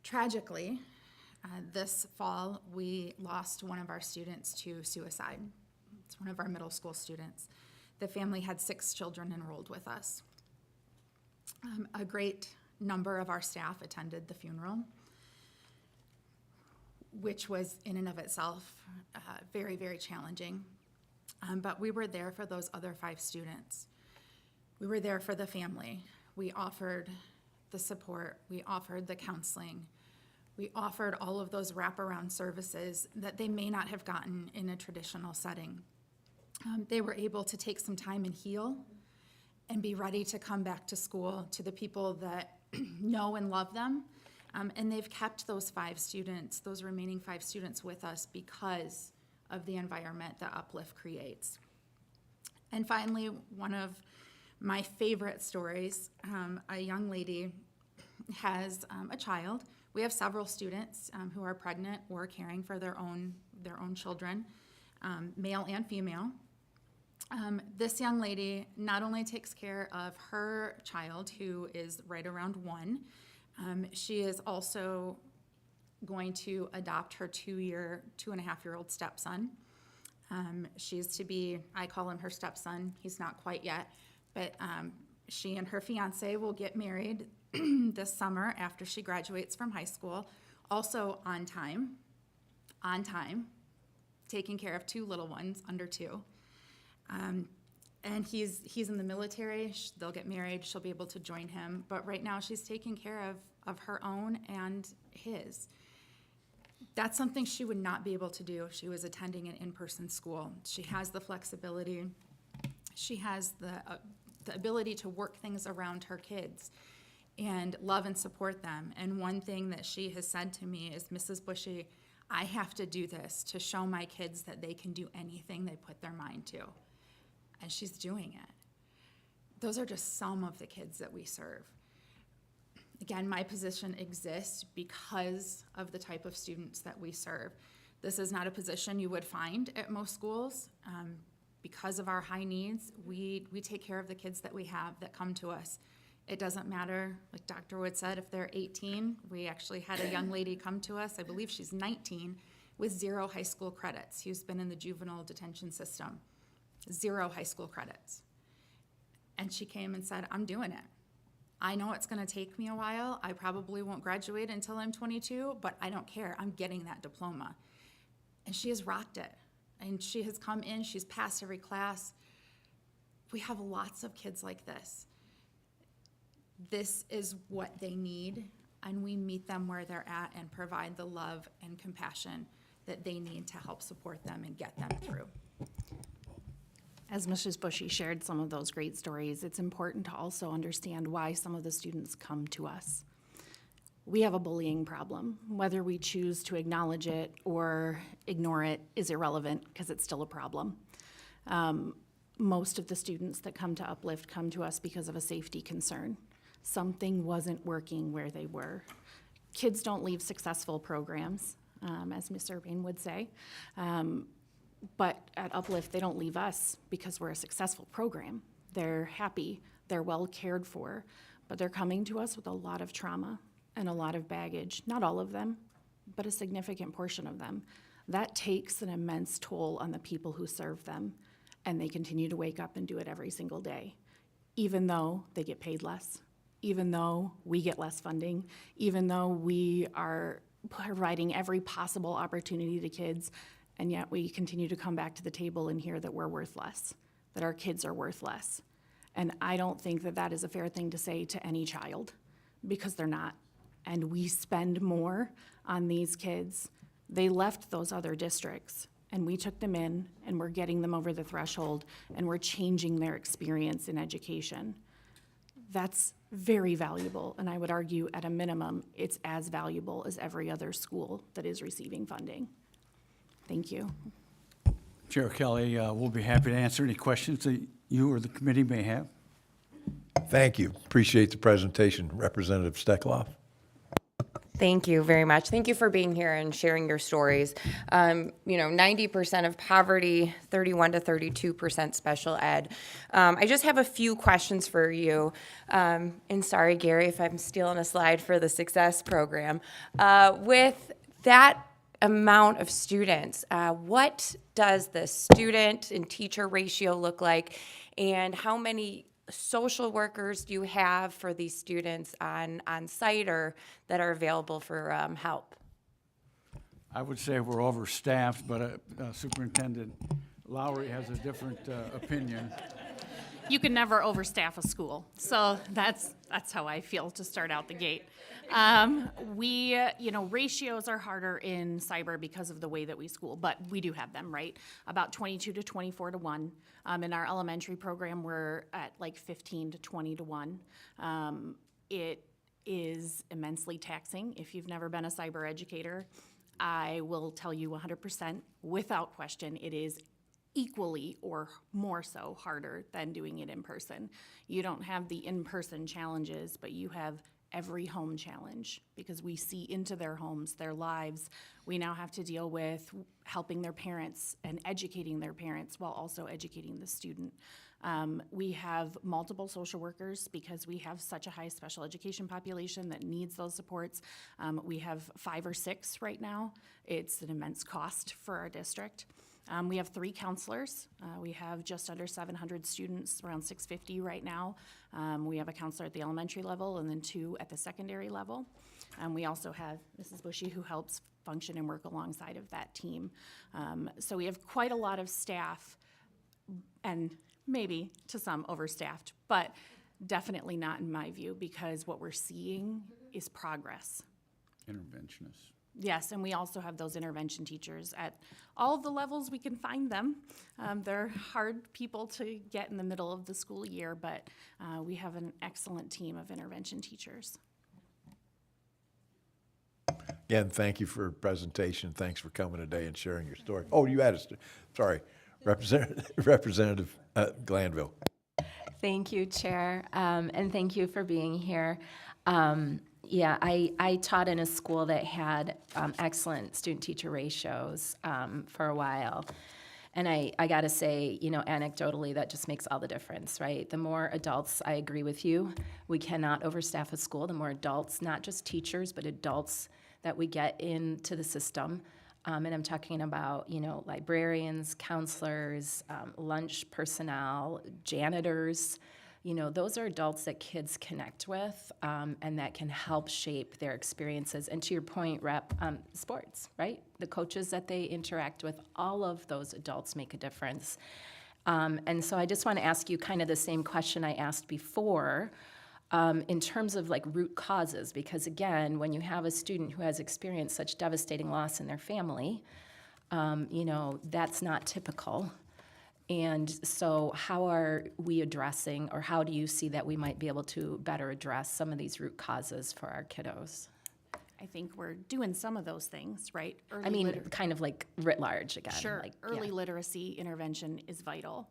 Tragically, this fall, we lost one of our students to suicide. It's one of our middle school students. The family had 6 children enrolled with us. A great number of our staff attended the funeral, which was in and of itself very, very challenging. But we were there for those other 5 students. We were there for the family. We offered the support. We offered the counseling. We offered all of those wraparound services that they may not have gotten in a traditional setting. They were able to take some time and heal and be ready to come back to school to the people that know and love them. And they've kept those 5 students, those remaining 5 students, with us because of the environment that Uplift creates. And finally, one of my favorite stories, a young lady has a child. We have several students who are pregnant or caring for their own children, male and female. This young lady not only takes care of her child, who is right around 1, she is also going to adopt her 2.5-year-old stepson. She's to be, I call him her stepson, he's not quite yet, but she and her fiance will get married this summer after she graduates from high school, also on time, taking care of 2 little ones, under 2. And he's in the military. They'll get married. She'll be able to join him. But right now she's taking care of her own and his. That's something she would not be able to do if she was attending an in-person school. She has the flexibility. She has the ability to work things around her kids and love and support them. And one thing that she has said to me is, Mrs. Bushy, I have to do this to show my kids that they can do anything they put their mind to. And she's doing it. Those are just some of the kids that we serve. Again, my position exists because of the type of students that we serve. This is not a position you would find at most schools. Because of our high needs, we take care of the kids that we have that come to us. It doesn't matter, like Dr. Wood said, if they're 18. We actually had a young lady come to us, I believe she's 19, with 0 high school credits, who's been in the juvenile detention system. 0 high school credits. And she came and said, I'm doing it. I know it's gonna take me a while. I probably won't graduate until I'm 22, but I don't care. I'm getting that diploma. And she has rocked it. And she has come in, she's passed every class. We have lots of kids like this. This is what they need, and we meet them where they're at and provide the love and compassion that they need to help support them and get them through. As Mrs. Bushy shared some of those great stories, it's important to also understand why some of the students come to us. We have a bullying problem. Whether we choose to acknowledge it or ignore it is irrelevant because it's still a problem. Most of the students that come to Uplift come to us because of a safety concern. Something wasn't working where they were. Kids don't leave successful programs, as Ms. Urbane would say. But at Uplift, they don't leave us because we're a successful program. They're happy, they're well cared for, but they're coming to us with a lot of trauma and a lot of baggage. Not all of them, but a significant portion of them. That takes an immense toll on the people who serve them, and they continue to wake up and do it every single day, even though they get paid less, even though we get less funding, even though we are providing every possible opportunity to kids, and yet we continue to come back to the table and hear that we're worth less, that our kids are worth less. And I don't think that that is a fair thing to say to any child, because they're not. And we spend more on these kids. They left those other districts, and we took them in, and we're getting them over the threshold, and we're changing their experience in education. That's very valuable, and I would argue at a minimum, it's as valuable as every other school that is receiving funding. Thank you. Chair Kelly, we'll be happy to answer any questions that you or the committee may have. Thank you. Appreciate the presentation. Representative Steckloff. Thank you very much. Thank you for being here and sharing your stories. 90% of poverty, 31 to 32% special ed. I just have a few questions for you. And sorry, Gary, if I'm stealing a slide for the success program. With that amount of students, what does the student and teacher ratio look like? And how many social workers do you have for these students on site or that are available for help? I would say we're overstaffed, but Superintendent Lowry has a different opinion. You can never overstaff a school, so that's how I feel to start out the gate. Ratios are harder in cyber because of the way that we school, but we do have them, right? About 22 to 24 to 1. In our elementary program, we're at like 15 to 20 to 1. It is immensely taxing. If you've never been a cyber educator, I will tell you 100%, without question, it is equally or more so harder than doing it in person. You don't have the in-person challenges, but you have every home challenge because we see into their homes, their lives. We now have to deal with helping their parents and educating their parents while also educating the student. We have multiple social workers because we have such a high special education population that needs those supports. We have 5 or 6 right now. It's an immense cost for our district. We have 3 counselors. We have just under 700 students, around 650 right now. We have a counselor at the elementary level and then 2 at the secondary level. We also have Mrs. Bushy who helps function and work alongside of that team. So we have quite a lot of staff and maybe to some overstaffed, but definitely not in my view because what we're seeing is progress. Interventionists. Yes, and we also have those intervention teachers at all of the levels we can find them. They're hard people to get in the middle of the school year, but we have an excellent team of intervention teachers. Again, thank you for your presentation. Thanks for coming today and sharing your story. Oh, you had sorry, Representative Glanville. Thank you, Chair, and thank you for being here. I taught in a school that had excellent student-teacher ratios for a while. And I got to say, anecdotally, that just makes all the difference, right? The more adults, I agree with you, we cannot overstaff a school. The more adults, not just teachers, but adults that we get into the system. And I'm talking about, librarians, counselors, lunch personnel, janitors. Those are adults that kids connect with and that can help shape their experiences. And to your point, Rep, sports, right? The coaches that they interact with, all of those adults make a difference. And so I just want to ask you kind of the same question I asked before in terms of like root causes, because again, when you have a student who has experienced such devastating loss in their family, that's not typical. And so how are we addressing, or how do you see that we might be able to better address some of these root causes for our kiddos? I think we're doing some of those things, right? Kind of like writ large again. Sure. Like, Early literacy intervention is vital.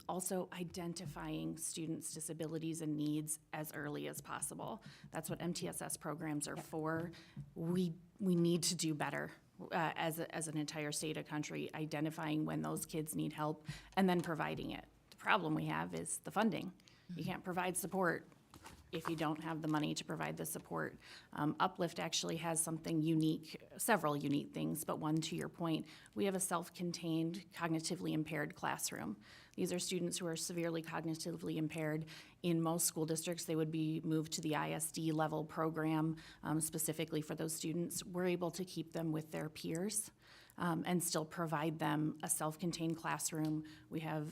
Also identifying students' disabilities and needs as early as possible. That's what MTSS programs are for. We need to do better as an entire state of country, identifying when those kids need help and then providing it. The problem we have is the funding. You can't provide support if you don't have the money to provide the support. Uplift actually has something unique, several unique things, but one to your point, we have a self-contained cognitively impaired classroom. These are students who are severely cognitively impaired. In most school districts, they would be moved to the ISD level program specifically for those students. We're able to keep them with their peers and still provide them a self-contained classroom. We have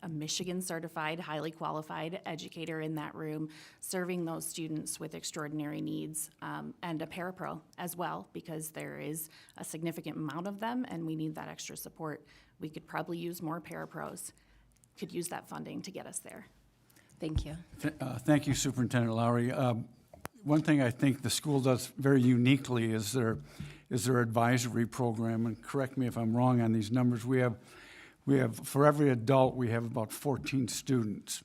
a Michigan certified, highly qualified educator in that room serving those students with extraordinary needs, and a parapro as well, because there is a significant amount of them and we need that extra support. We could probably use more parapros, could use that funding to get us there. Thank you. Thank you, Superintendent Lowry. One thing I think the school does very uniquely is their advisory program, and correct me if I'm wrong on these numbers. We have for every adult, we have about 14 students.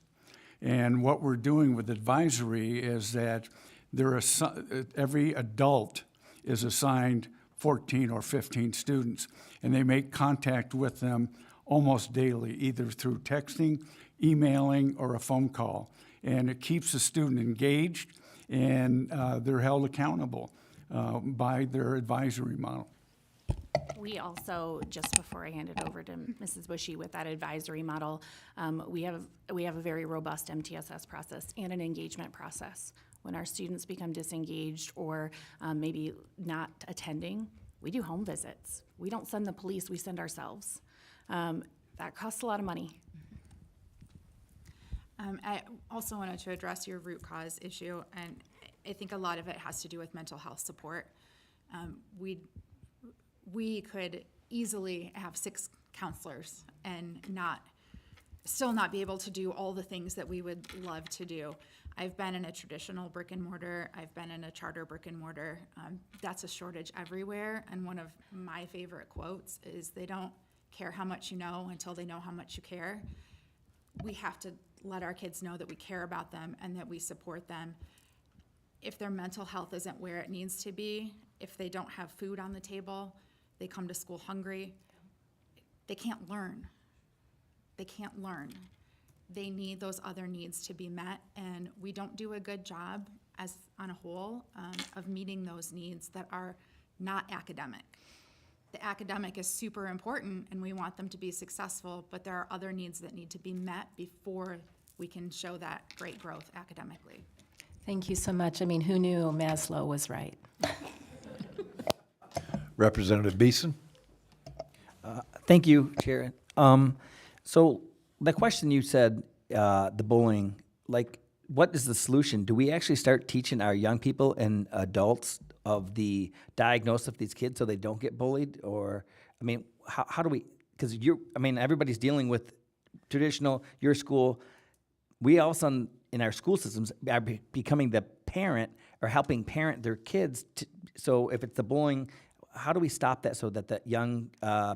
And what we're doing with advisory is that every adult is assigned 14 or 15 students, and they make contact with them almost daily, either through texting, emailing, or a phone call. And it keeps the student engaged, and they're held accountable by their advisory model. We also, just before I hand it over to Mrs. Bushy with that advisory model, we have a very robust MTSS process and an engagement process. When our students become disengaged or maybe not attending, we do home visits. We don't send the police, we send ourselves. That costs a lot of money. I also wanted to address your root cause issue, and I think a lot of it has to do with mental health support. We could easily have 6 counselors and still not be able to do all the things that we would love to do. I've been in a traditional brick and mortar, I've been in a charter brick and mortar. That's a shortage everywhere, and one of my favorite quotes is, they don't care how much you know until they know how much you care. We have to let our kids know that we care about them and that we support them. If their mental health isn't where it needs to be, if they don't have food on the table, they come to school hungry, they can't learn. They can't learn. They need those other needs to be met, and we don't do a good job as on a whole of meeting those needs that are not academic. The academic is super important and we want them to be successful, but there are other needs that need to be met before we can show that great growth academically. Thank you so much. I mean, who knew Maslow was right? Representative Beeson? Thank you, Chair. So the question you said, the bullying, like, what is the solution? Do we actually start teaching our young people and adults of the diagnosis of these kids so they don't get bullied? Or, I mean, how do we, because everybody's dealing with traditional, your school. We all of a sudden, in our school systems, are becoming the parent or helping parent their kids. So if it's the bullying, how do we stop that so that the young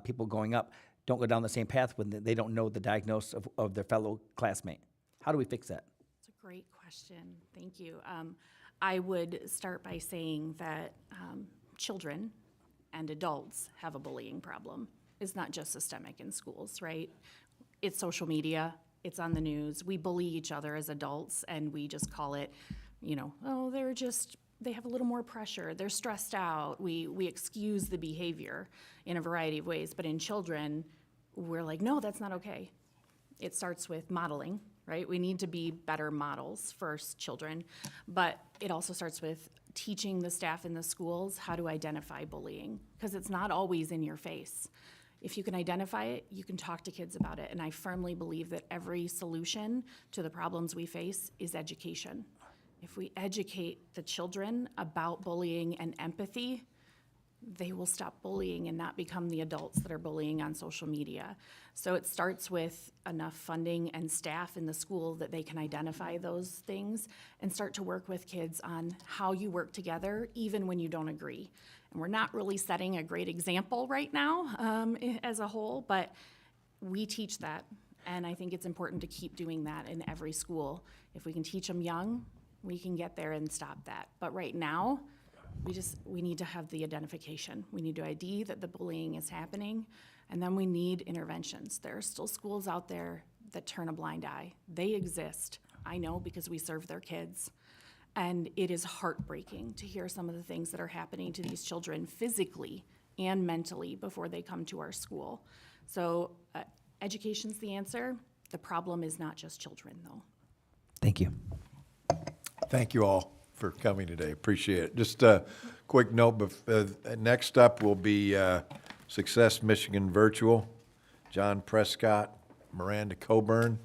people going up don't go down the same path when they don't know the diagnosis of their fellow classmate? How do we fix that? It's a great question. Thank you. I would start by saying that children and adults have a bullying problem. It's not just systemic in schools, right? It's social media. It's on the news. We bully each other as adults, and we just call it, oh, they have a little more pressure. They're stressed out. We excuse the behavior in a variety of ways. But in children, we're like, no, that's not okay. It starts with modeling, right? We need to be better models for children. But it also starts with teaching the staff in the schools how to identify bullying, because it's not always in your face. If you can identify it, you can talk to kids about it. And I firmly believe that every solution to the problems we face is education. If we educate the children about bullying and empathy, they will stop bullying and not become the adults that are bullying on social media. So it starts with enough funding and staff in the school that they can identify those things and start to work with kids on how you work together, even when you don't agree. And we're not really setting a great example right now as a whole, but we teach that. And I think it's important to keep doing that in every school. If we can teach them young, we can get there and stop that. But right now, we need to have the identification. We need to ID that the bullying is happening, and then we need interventions. There are still schools out there that turn a blind eye. They exist. I know because we serve their kids. And it is heartbreaking to hear some of the things that are happening to these children physically and mentally before they come to our school. So education's the answer. The problem is not just children, though. Thank you. Thank you all for coming today. Appreciate it. Just a quick note, next up will be Success Michigan Virtual. John Prescott, Miranda Coburn.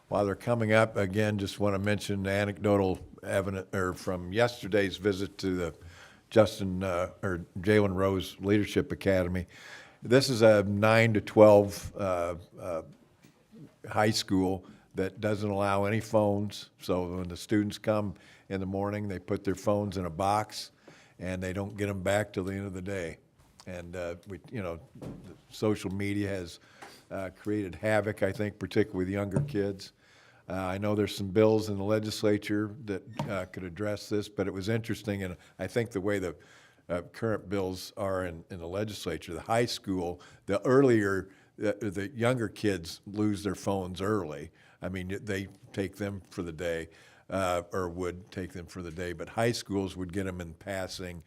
While they're coming up, again, just want to mention the anecdotal evidence from yesterday's visit to the Jalen Rose Leadership Academy. This is a 9 to 12 high school that doesn't allow any phones. So when the students come in the morning, they put their phones in a box and they don't get them back till the end of the day. And social media has created havoc, I think, particularly with younger kids. I know there's some bills in the legislature that could address this, but it was interesting, and I think the way the current bills are in the legislature, the high school, the younger kids lose their phones early. I mean, they take them for the day, or would take them for the day, but high schools would get them in passing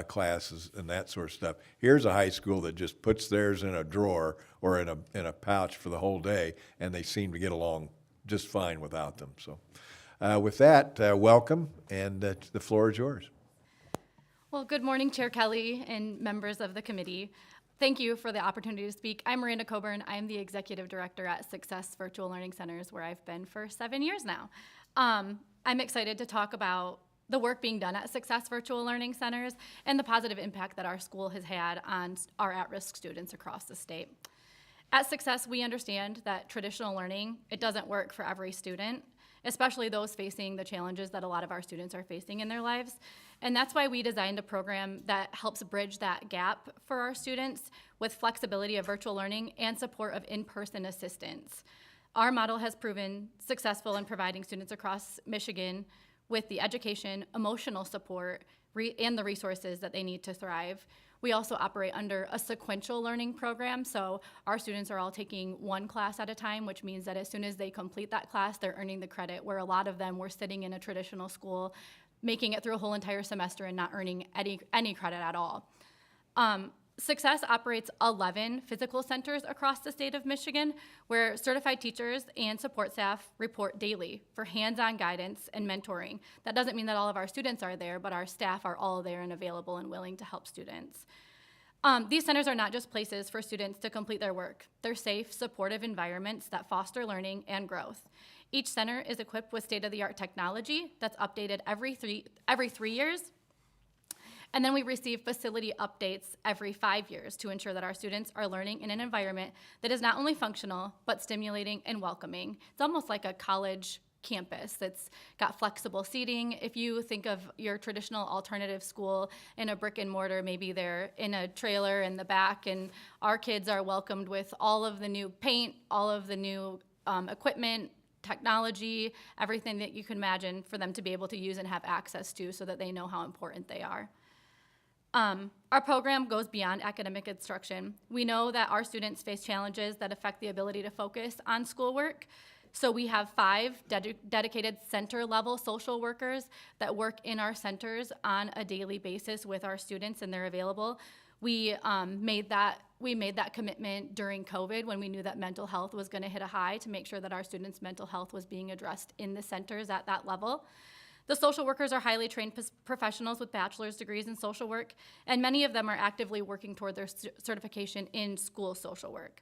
classes and that sort of stuff. Here's a high school that just puts theirs in a drawer or in a pouch for the whole day, and they seem to get along just fine without them. So with that, welcome, and the floor is yours. Well, good morning, Chair Kelly and members of the committee. Thank you for the opportunity to speak. I'm Miranda Coburn. I'm the Executive Director at Success Virtual Learning Centers, where I've been for 7 years now. I'm excited to talk about the work being done at Success Virtual Learning Centers and the positive impact that our school has had on our at-risk students across the state. At Success, we understand that traditional learning, it doesn't work for every student, especially those facing the challenges that a lot of our students are facing in their lives. And that's why we designed a program that helps bridge that gap for our students with flexibility of virtual learning and support of in-person assistance. Our model has proven successful in providing students across Michigan with the education, emotional support, and the resources that they need to thrive. We also operate under a sequential learning program, so our students are all taking one class at a time, which means that as soon as they complete that class, they're earning the credit, where a lot of them were sitting in a traditional school, making it through a whole entire semester and not earning any credit at all. Success operates 11 physical centers across the state of Michigan, where certified teachers and support staff report daily for hands-on guidance and mentoring. That doesn't mean that all of our students are there, but our staff are all there and available and willing to help students. These centers are not just places for students to complete their work. They're safe, supportive environments that foster learning and growth. Each center is equipped with state-of-the-art technology that's updated every three years. And then we receive facility updates every 5 years to ensure that our students are learning in an environment that is not only functional, but stimulating and welcoming. It's almost like a college campus that's got flexible seating. If you think of your traditional alternative school in a brick and mortar, maybe they're in a trailer in the back, and our kids are welcomed with all of the new paint, all of the new equipment, technology, everything that you can imagine for them to be able to use and have access to so that they know how important they are. Our program goes beyond academic instruction. We know that our students face challenges that affect the ability to focus on schoolwork. So we have 5 dedicated center-level social workers that work in our centers on a daily basis with our students, and they're available. We made that commitment during COVID when we knew that mental health was going to hit a high, to make sure that our students' mental health was being addressed in the centers at that level. The social workers are highly trained professionals with bachelor's degrees in social work, and many of them are actively working toward their certification in school social work.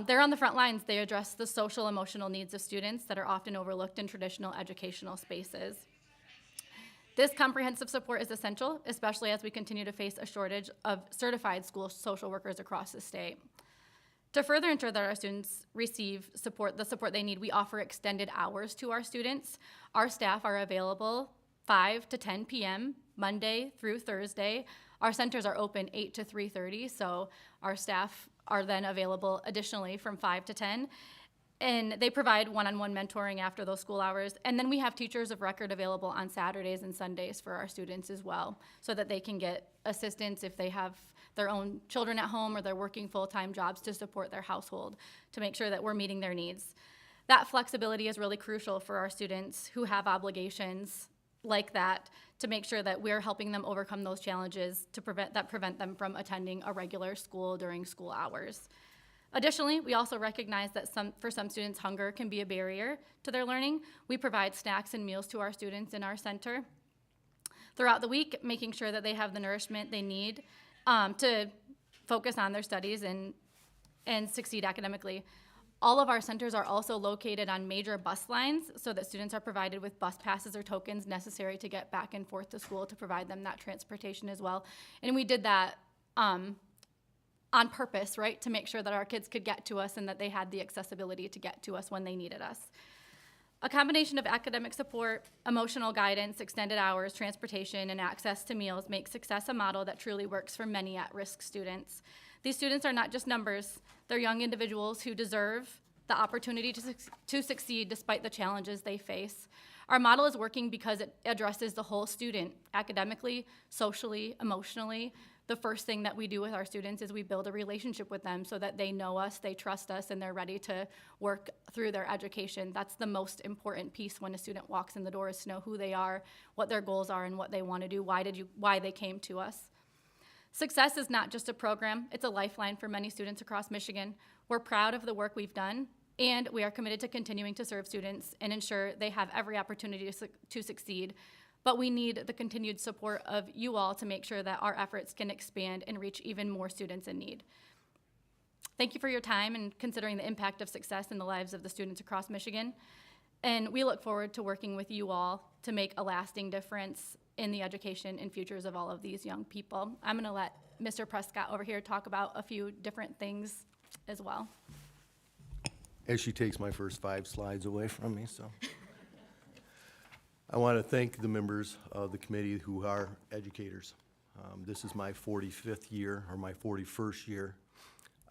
They're on the front lines. They address the social emotional needs of students that are often overlooked in traditional educational spaces. This comprehensive support is essential, especially as we continue to face a shortage of certified school social workers across the state. To further ensure that our students receive the support they need, we offer extended hours to our students. Our staff are available 5 to 10 p.m., Monday through Thursday. Our centers are open 8 to 3:30, so our staff are then available additionally from 5 to 10. And they provide one-on-one mentoring after those school hours. And then we have teachers of record available on Saturdays and Sundays for our students as well, so that they can get assistance if they have their own children at home or they're working full-time jobs to support their household, to make sure that we're meeting their needs. That flexibility is really crucial for our students who have obligations like that, to make sure that we're helping them overcome those challenges to prevent them from attending a regular school during school hours. Additionally, we also recognize that for some students, hunger can be a barrier to their learning. We provide snacks and meals to our students in our center throughout the week, making sure that they have the nourishment they need to focus on their studies and succeed academically. All of our centers are also located on major bus lines, so that students are provided with bus passes or tokens necessary to get back and forth to school, to provide them that transportation as well. And we did that on purpose, right, to make sure that our kids could get to us and that they had the accessibility to get to us when they needed us. A combination of academic support, emotional guidance, extended hours, transportation, and access to meals makes success a model that truly works for many at-risk students. These students are not just numbers. They're young individuals who deserve the opportunity to succeed despite the challenges they face. Our model is working because it addresses the whole student, academically, socially, emotionally. The first thing that we do with our students is we build a relationship with them so that they know us, they trust us, and they're ready to work through their education. That's the most important piece when a student walks in the door, is to know who they are, what their goals are, and what they want to do, why they came to us. Success is not just a program, it's a lifeline for many students across Michigan. We're proud of the work we've done, and we are committed to continuing to serve students and ensure they have every opportunity to succeed. But we need the continued support of you all to make sure that our efforts can expand and reach even more students in need. Thank you for your time and considering the impact of success in the lives of the students across Michigan. And we look forward to working with you all to make a lasting difference in the education and futures of all of these young people. I'm gonna let Mr. Prescott over here talk about a few different things as well. As she takes my first 5 slides away from me, so. I want to thank the members of the committee who are educators. This is my 45th year, or my 41st year.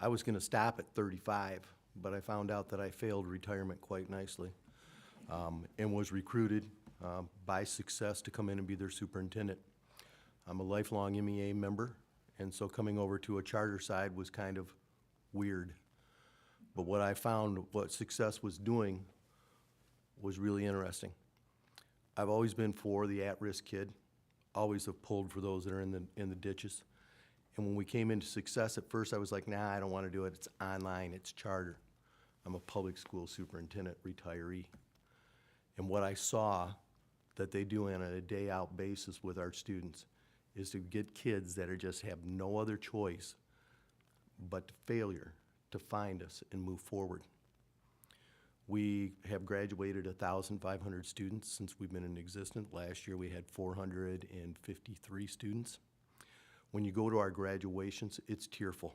I was going to stop at 35, but I found out that I failed retirement quite nicely, and was recruited by Success to come in and be their superintendent. I'm a lifelong MEA member, and so coming over to a charter side was kind of weird. But what I found, what Success was doing, was really interesting. I've always been for the at-risk kid, always have pulled for those that are in the ditches. And when we came into Success, at first I was like, nah, I don't want to do it. It's online, it's charter. I'm a public school superintendent, retiree. And what I saw that they do on a day-out basis with our students is to get kids that are just have no other choice but failure to find us and move forward. We have graduated 1,500 students since we've been in existence. Last year we had 453 students. When you go to our graduations, it's tearful.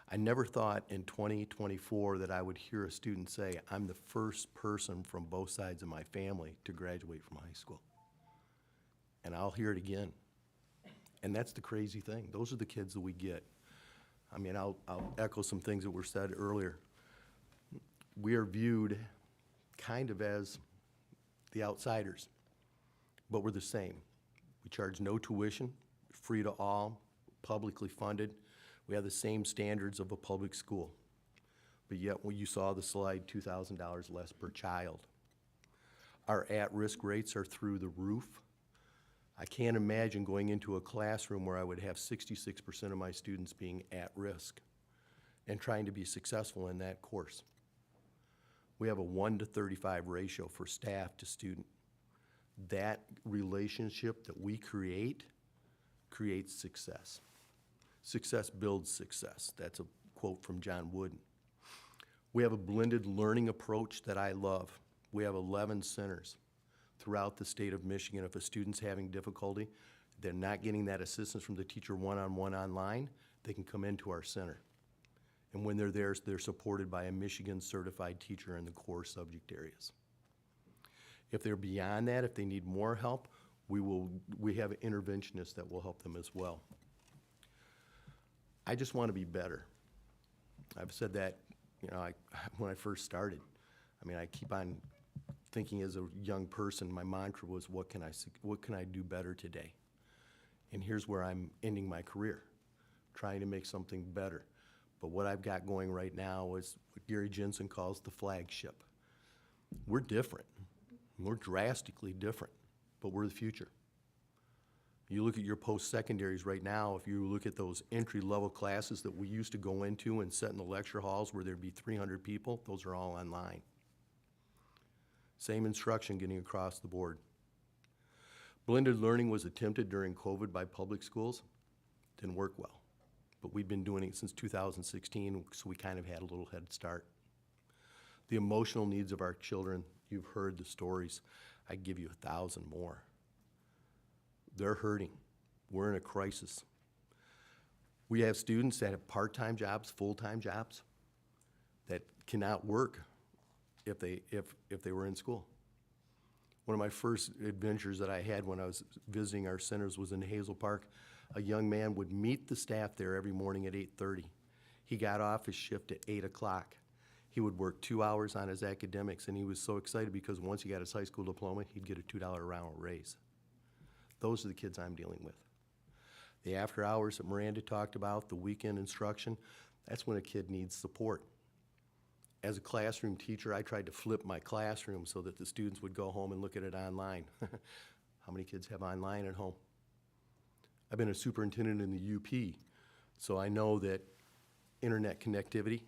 I never thought in 2024 that I would hear a student say, I'm the first person from both sides of my family to graduate from high school. And I'll hear it again. And that's the crazy thing. Those are the kids that we get. I mean, I'll echo some things that were said earlier. We are viewed kind of as the outsiders, but we're the same. We charge no tuition, free to all, publicly funded. We have the same standards of a public school, but yet when you saw the slide, $2,000 less per child. Our at-risk rates are through the roof. I can't imagine going into a classroom where I would have 66% of my students being at risk and trying to be successful in that course. We have a 1:35 ratio for staff to student. That relationship that we creates success. Success builds success. That's a quote from John Wooden. We have a blended learning approach that I love. We have 11 centers throughout the state of Michigan. If a student's having difficulty, they're not getting that assistance from the teacher one-on-one online, they can come into our center. And when they're there, they're supported by a Michigan certified teacher in the core subject areas. If they're beyond that, if they need more help, we have interventionists that will help them as well. I just want to be better. I've said that when I first started, I mean, I keep on thinking as a young person, my mantra was, what can I do better today? And here's where I'm ending my career, trying to make something better. But what I've got going right now is what Gary Jensen calls the flagship. We're different. We're drastically different, but we're the future. You look at your post-secondaries right now, if you look at those entry-level classes that we used to go into and sit in the lecture halls where there'd be 300 people, those are all online. Same instruction getting across the board. Blended learning was attempted during COVID by public schools. Didn't work well. But we've been doing it since 2016, so we kind of had a little head start. The emotional needs of our children, you've heard the stories. I'd give you 1,000 more. They're hurting. We're in a crisis. We have students that have part-time jobs, full-time jobs, that cannot work if they were in school. One of my first adventures that I had when I was visiting our centers was in Hazel Park. A young man would meet the staff there every morning at 8:30. He got off his shift at 8 o'clock. He would work 2 hours on his academics, and he was so excited because once he got his high school diploma, he'd get a $2 an hour raise. Those are the kids I'm dealing with. The after hours that Miranda talked about, the weekend instruction, that's when a kid needs support. As a classroom teacher, I tried to flip my classroom so that the students would go home and look at it online. How many kids have online at home? I've been a superintendent in the UP, so I know that internet connectivity,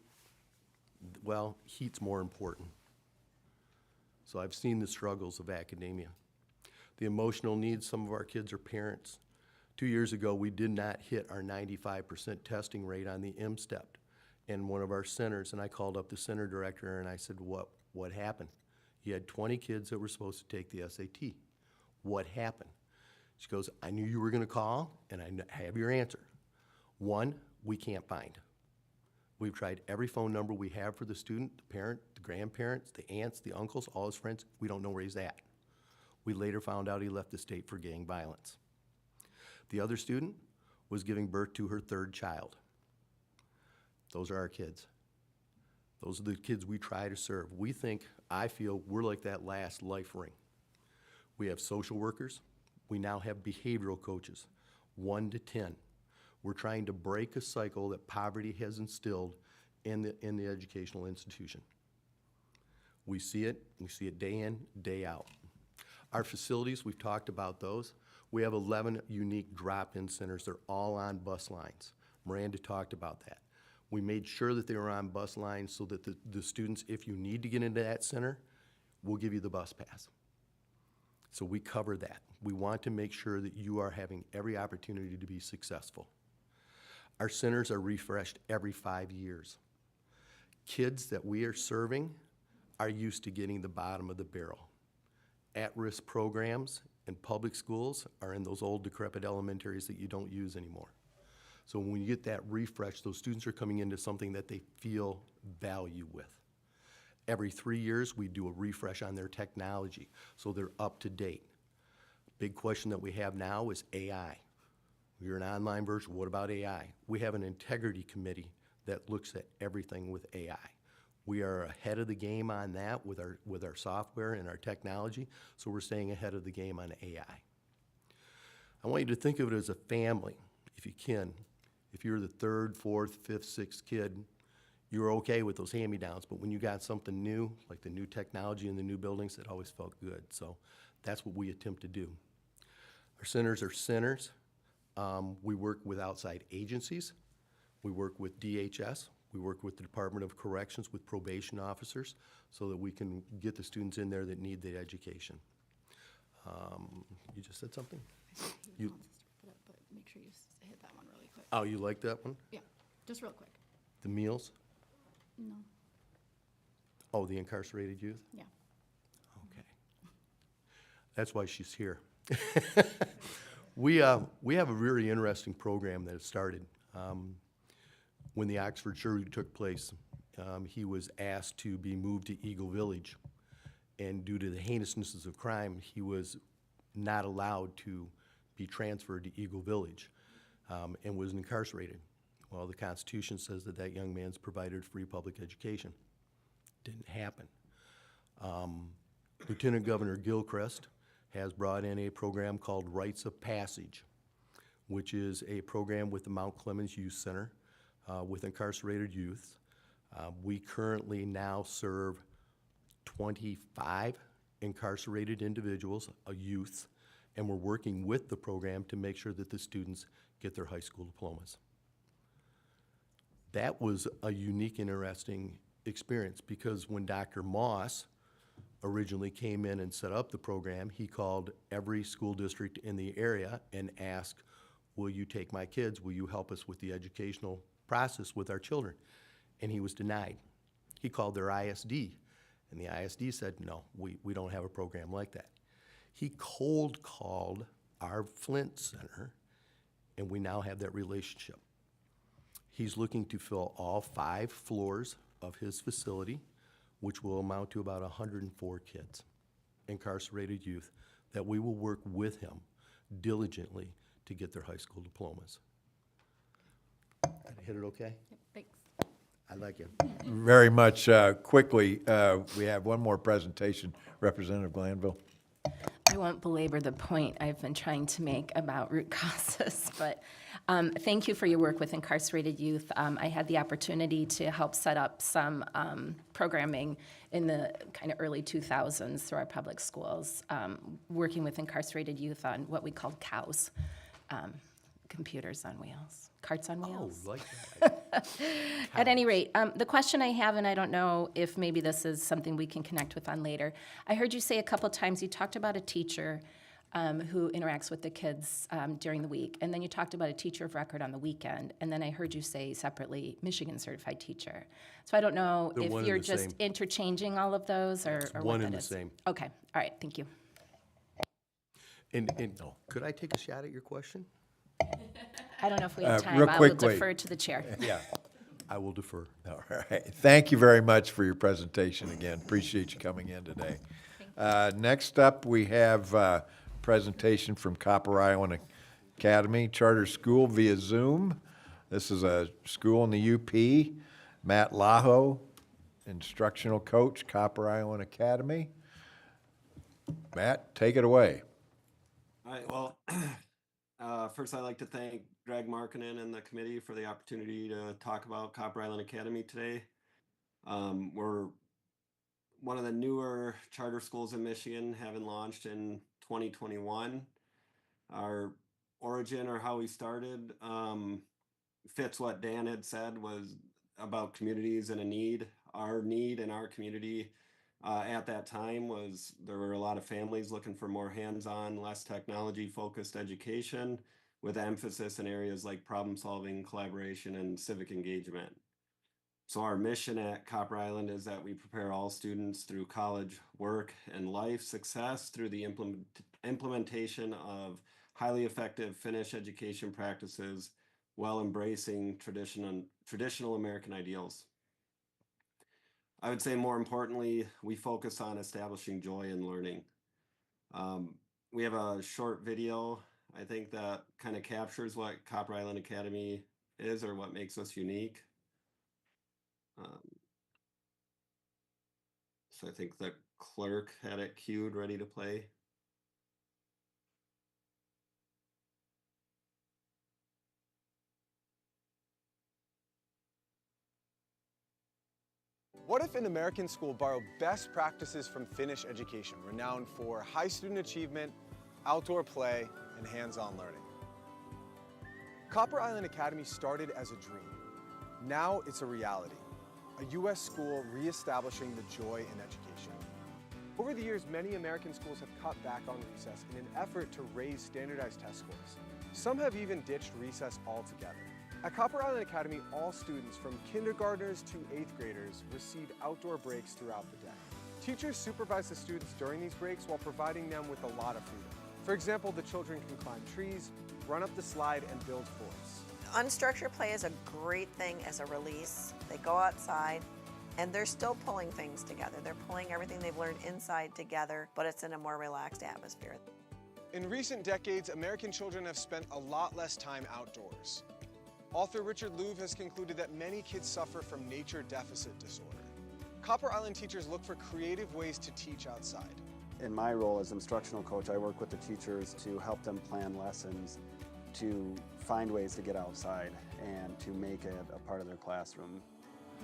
well, heat's more important. So I've seen the struggles of academia. The emotional needs, some of our kids are parents. 2 years ago, we did not hit our 95% testing rate on the M-STEP in one of our centers, and I called up the center director and I said, what happened? You had 20 kids that were supposed to take the SAT. What happened? She goes, I knew you were gonna call, and I have your answer. One, we can't find. We've tried every phone number we have for the student, the parent, the grandparents, the aunts, the uncles, all his friends. We don't know where he's at. We later found out he left the state for gang violence. The other student was giving birth to her third child. Those are our kids. Those are the kids we try to serve. I feel we're like that last life ring. We have social workers. We now have behavioral coaches, 1 to 10. We're trying to break a cycle that poverty has instilled in the educational institution. We see it day in, day out. Our facilities, we've talked about those. We have 11 unique drop-in centers. They're all on bus lines. Miranda talked about that. We made sure that they were on bus lines so that the students, if you need to get into that center, we'll give you the bus pass. So we cover that. We want to make sure that you are having every opportunity to be successful. Our centers are refreshed every 5 years. Kids that we are serving are used to getting the bottom of the barrel. At-risk programs in public schools are in those old decrepit elementaries that you don't use anymore. So when you get that refresh, those students are coming into something that they feel value with. Every 3 years, we do a refresh on their technology, so they're up to date. Big question that we have now is AI. You're an online version, what about AI? We have an integrity committee that looks at everything with AI. We are ahead of the game on that with our software and our technology, so we're staying ahead of the game on AI. I want you to think of it as a family, if you can. If you're the third, fourth, fifth, sixth kid, you're okay with those hand-me-downs, but when you got something new, like the new technology in the new buildings, it always felt good. So that's what we attempt to do. Our centers are centers. We work with outside agencies. We work with DHS. We work with the Department of Corrections, with probation officers, so that we can get the students in there that need the education. You just said something? But make sure you hit that one really quick. Oh, you like that one? Yeah, just real quick. The meals? No. Oh, the incarcerated youth? Yeah. Okay. That's why she's here. We have a very interesting program that has started. When the Oxford shooting took place, he was asked to be moved to Eagle Village. And due to the heinousness of crime, he was not allowed to be transferred to Eagle Village and was incarcerated. Well, the Constitution says that that young man's provided free public education. Didn't happen. Lieutenant Governor Gilchrist has brought in a program called Rites of Passage, which is a program with the Mount Clemens Youth Center with incarcerated youth. We currently now serve 25 incarcerated individuals, youth, and we're working with the program to make sure that the students get their high school diplomas. That was a unique, interesting experience because when Dr. Moss originally came in and set up the program, he called every school district in the area and asked, will you take my kids? Will you help us with the educational process with our children? And he was denied. He called their ISD, and the ISD said, no, we don't have a program like that. He cold called our Flint Center, and we now have that relationship. He's looking to fill all 5 floors of his facility, which will amount to about 104 kids, incarcerated youth, that we will work with him diligently to get their high school diplomas. Did I hit it okay? Thanks. I like it. Very much quickly, we have one more presentation. Representative Glanville. I won't belabor the point I've been trying to make about root causes, but thank you for your work with incarcerated youth. I had the opportunity to help set up some programming in the kind of early 2000s through our public schools, working with incarcerated youth on what we called COWS, computers on wheels, carts on wheels. Oh, like that. At any rate, the question I have, and I don't know if maybe this is something we can connect with on later, I heard you say a couple times, you talked about a teacher who interacts with the kids during the week, and then you talked about a teacher of record on the weekend, and then I heard you say separately, Michigan certified teacher. So I don't know They're one if and you're the just same. interchanging all of those or what one that and the is. same. Okay, all right, thank you. And could I take a shot at your question? I don't know if we have time. real I will quickly. defer to the chair. Yeah. I will defer. All right. Thank you very much for your presentation again. Appreciate you coming in today. Next up, we have a presentation from Copper Island Academy Charter School via Zoom. This is a school in the UP. Matt Laho, instructional coach, Copper Island Academy. Matt, take it away. All right, well, first I'd like to thank Greg Markkinen and the committee for the opportunity to talk about Copper Island Academy today. We're one of the newer charter schools in Michigan, having launched in 2021. Our origin, or how we started, fits what Dan had said, was about communities and a need. Our need in our community at that time was there were a lot of families looking for more hands-on, less technology-focused education with emphasis in areas like problem solving, collaboration, and civic engagement. So our mission at Copper Island is that we prepare all students through college, work, and life success through the implementation of highly effective Finnish education practices while embracing traditional American ideals. I would say more importantly, we focus on establishing joy in learning. We have a short video, I think, that kind of captures what Copper Island Academy is or what makes us unique. So I think the clerk had it queued, ready to play. What if an American school borrowed best practices from Finnish education, renowned for high student achievement, outdoor play, and hands-on learning? Copper Island Academy started as a dream. Now it's a reality. A U.S. school reestablishing the joy in education. Over the years, many American schools have cut back on recess in an effort to raise standardized test scores. Some have even ditched recess altogether. At Copper Island Academy, all students from kindergartners to 8th graders receive outdoor breaks throughout the day. Teachers supervise the students during these breaks while providing them with a lot of freedom. For example, the children can climb trees, run up the slide, and build forts. Unstructured play is a great thing as a release. They go outside and they're still pulling things together. They're pulling everything they've learned inside together, but it's in a more relaxed atmosphere. In recent decades, American children have spent a lot less time outdoors. Author Richard Louv has concluded that many kids suffer from nature deficit disorder. Copper Island teachers look for creative ways to teach outside. In my role as instructional coach, I work with the teachers to help them plan lessons, to find ways to get outside and to make it a part of their classroom.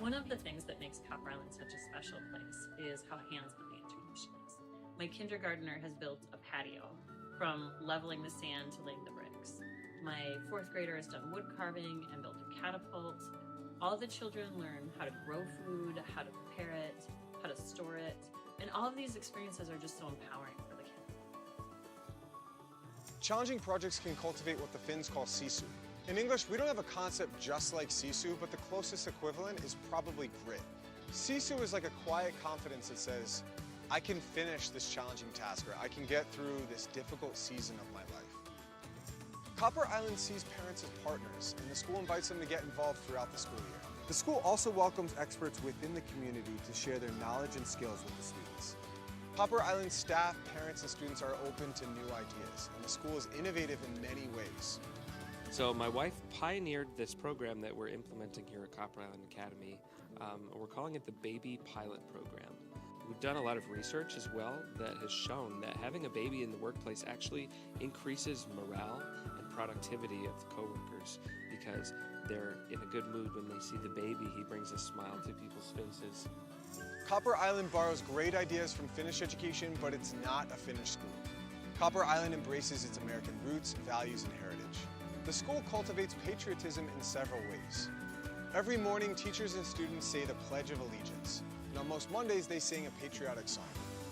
One of the things that makes Copper Island such a special place is how hands-on the integration is. My kindergartner has built a patio, from leveling the sand to laying the bricks. My fourth grader has done wood carving and built a catapult. All the children learn how to grow food, how to prepare it, how to store it, and all of these experiences are just so empowering for the kid. Challenging projects can cultivate what the Finns call sisu. In English, we don't have a concept just like sisu, but the closest equivalent is probably grit. Sisu is like a quiet confidence that says, I can finish this challenging task, or I can get through this difficult season of my life. Copper Island sees parents as partners, and the school invites them to get involved throughout the school year. The school also welcomes experts within the community to share their knowledge and skills with the students. Copper Island staff, parents, and students are open to new ideas, and the school is innovative in many ways. So my wife pioneered this program that we're implementing here at Copper Island Academy. We're calling it the Baby Pilot Program. We've done a lot of research as well that has shown that having a baby in the workplace actually increases morale and productivity of the coworkers because they're in a good mood when they see the baby. He brings a smile to people's faces. Copper Island borrows great ideas from Finnish education, but it's not a Finnish school. Copper Island embraces its American roots, values, and heritage. The school cultivates patriotism in several ways. Every morning, teachers and students say the Pledge of Allegiance, and on most Mondays, they sing a patriotic song.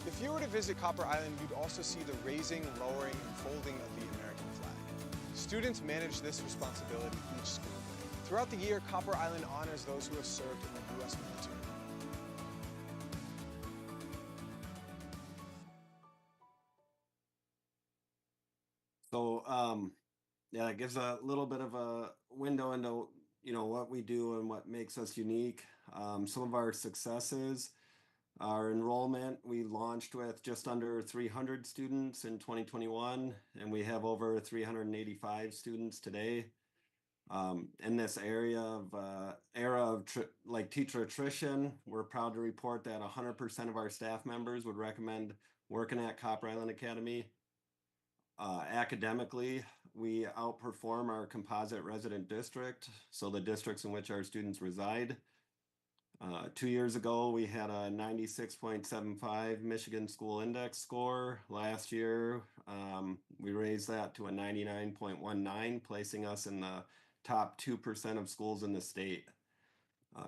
If you were to visit Copper Island, you'd also see the raising, lowering, and folding of the American flag. Students manage this responsibility each school day. Throughout the year, Copper Island honors those who have served in the U.S. military. So, yeah, it gives a little bit of a window into, what we do and what makes us unique. Some of our successes, our enrollment, we launched with just under 300 students in 2021, and we have over 385 students today. In this era of teacher attrition, we're proud to report that 100% of our staff members would recommend working at Copper Island Academy. Academically, we outperform our composite resident district, so the districts in which our students reside. 2 years ago, we had a 96.75 Michigan School Index score. Last year, we raised that to a 99.19, placing us in the top 2% of schools in the state.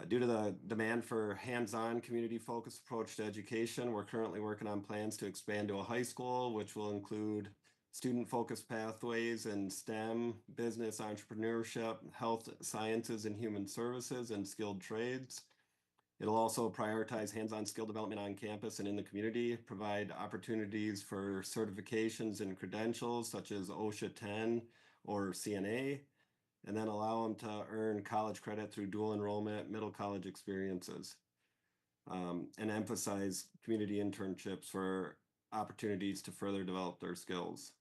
Due to the demand for hands-on, community-focused approach to education, we're currently working on plans to expand to a high school, which will include student-focused pathways in STEM, business, entrepreneurship, health sciences and human services, and skilled trades. It'll also prioritize hands-on skill development on campus and in the community, provide opportunities for certifications and credentials such as OSHA 10 or CNA, and then allow them to earn college credit through dual enrollment, middle college experiences, and emphasize community internships for opportunities to further develop their skills.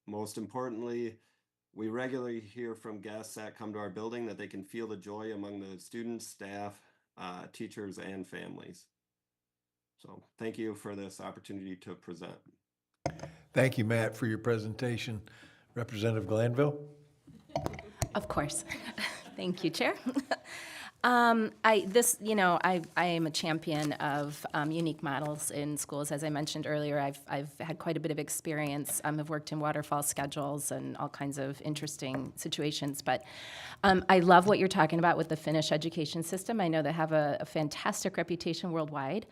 Most importantly, we regularly hear from guests that come to our building that they can feel the joy among the students, staff, teachers, and families. So thank you for this opportunity to present. Thank you, Matt, for your presentation. Representative Glanville? Of course. Thank you, Chair. I am a champion of unique models in schools. As I mentioned earlier, I've had quite a bit of experience. I've worked in waterfall schedules and all kinds of interesting situations. But I love what you're talking about with the Finnish education system. I know they have a fantastic reputation worldwide.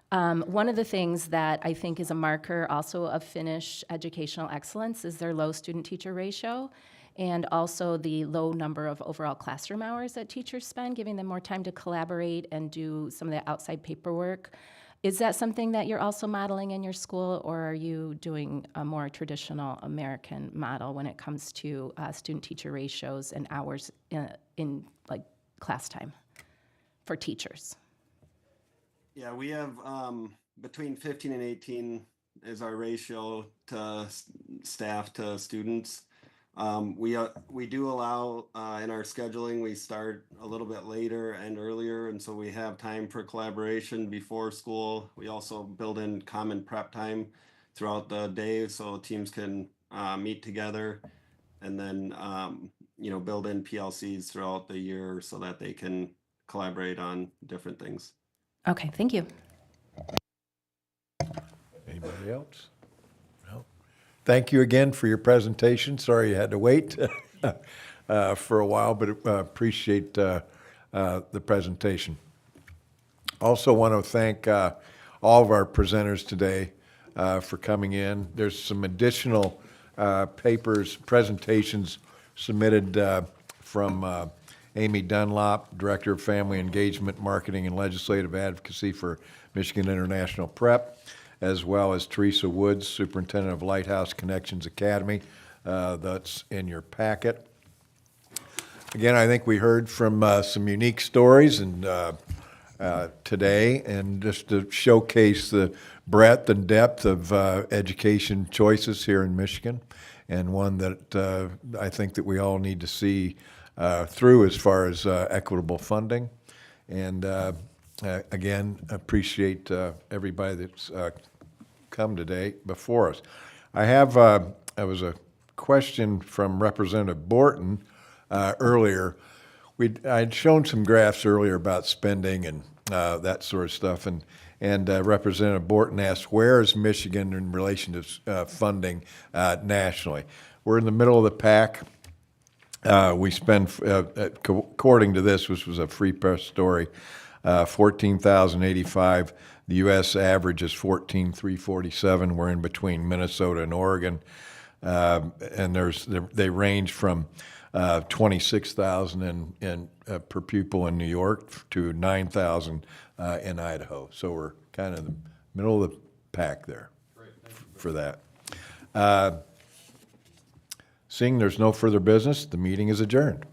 One of the things that I think is a marker also of Finnish educational excellence is their low student-teacher ratio, and also the low number of overall classroom hours that teachers spend, giving them more time to collaborate and do some of the outside paperwork. Is that something that you're also modeling in your school, or are you doing a more traditional American model when it comes to student-teacher ratios and hours in class time for teachers? Yeah, we have between 15 and 18 is our ratio to staff to students. We do allow, in our scheduling, we start a little bit later and earlier, and so we have time for collaboration before school. We also build in common prep time throughout the day so teams can meet together, and then build in PLCs throughout the year so that they can collaborate on different things. Okay, thank you. Anybody else? No. Thank you again for your presentation. Sorry you had to wait for a while, but appreciate the presentation. Also want to thank all of our presenters today for coming in. There's some additional presentations submitted from Amy Dunlop, Director of Family Engagement, Marketing, and Legislative Advocacy for Michigan International Prep, as well as Teresa Woods, Superintendent of Lighthouse Connections Academy. That's in your packet. Again, I think we heard from some unique stories and today, and just to showcase the breadth and depth of education choices here in Michigan, and one that I think that we all need to see through as far as equitable funding. And again, appreciate everybody that's come today before us. I have, there was a question from Representative Borton earlier. I'd shown some graphs earlier about spending and that sort of stuff, and Representative Borton asked, where is Michigan in relation to funding nationally? We're in the middle of the pack. We spend, according to this, which was a free press story, $14,085. The U.S. average is $14,347. We're in between Minnesota and Oregon, and they range from $26,000 per pupil in New York to $9,000 in Idaho. So we're kind of in the middle of the pack there for that. Seeing there's no further business, the meeting is adjourned.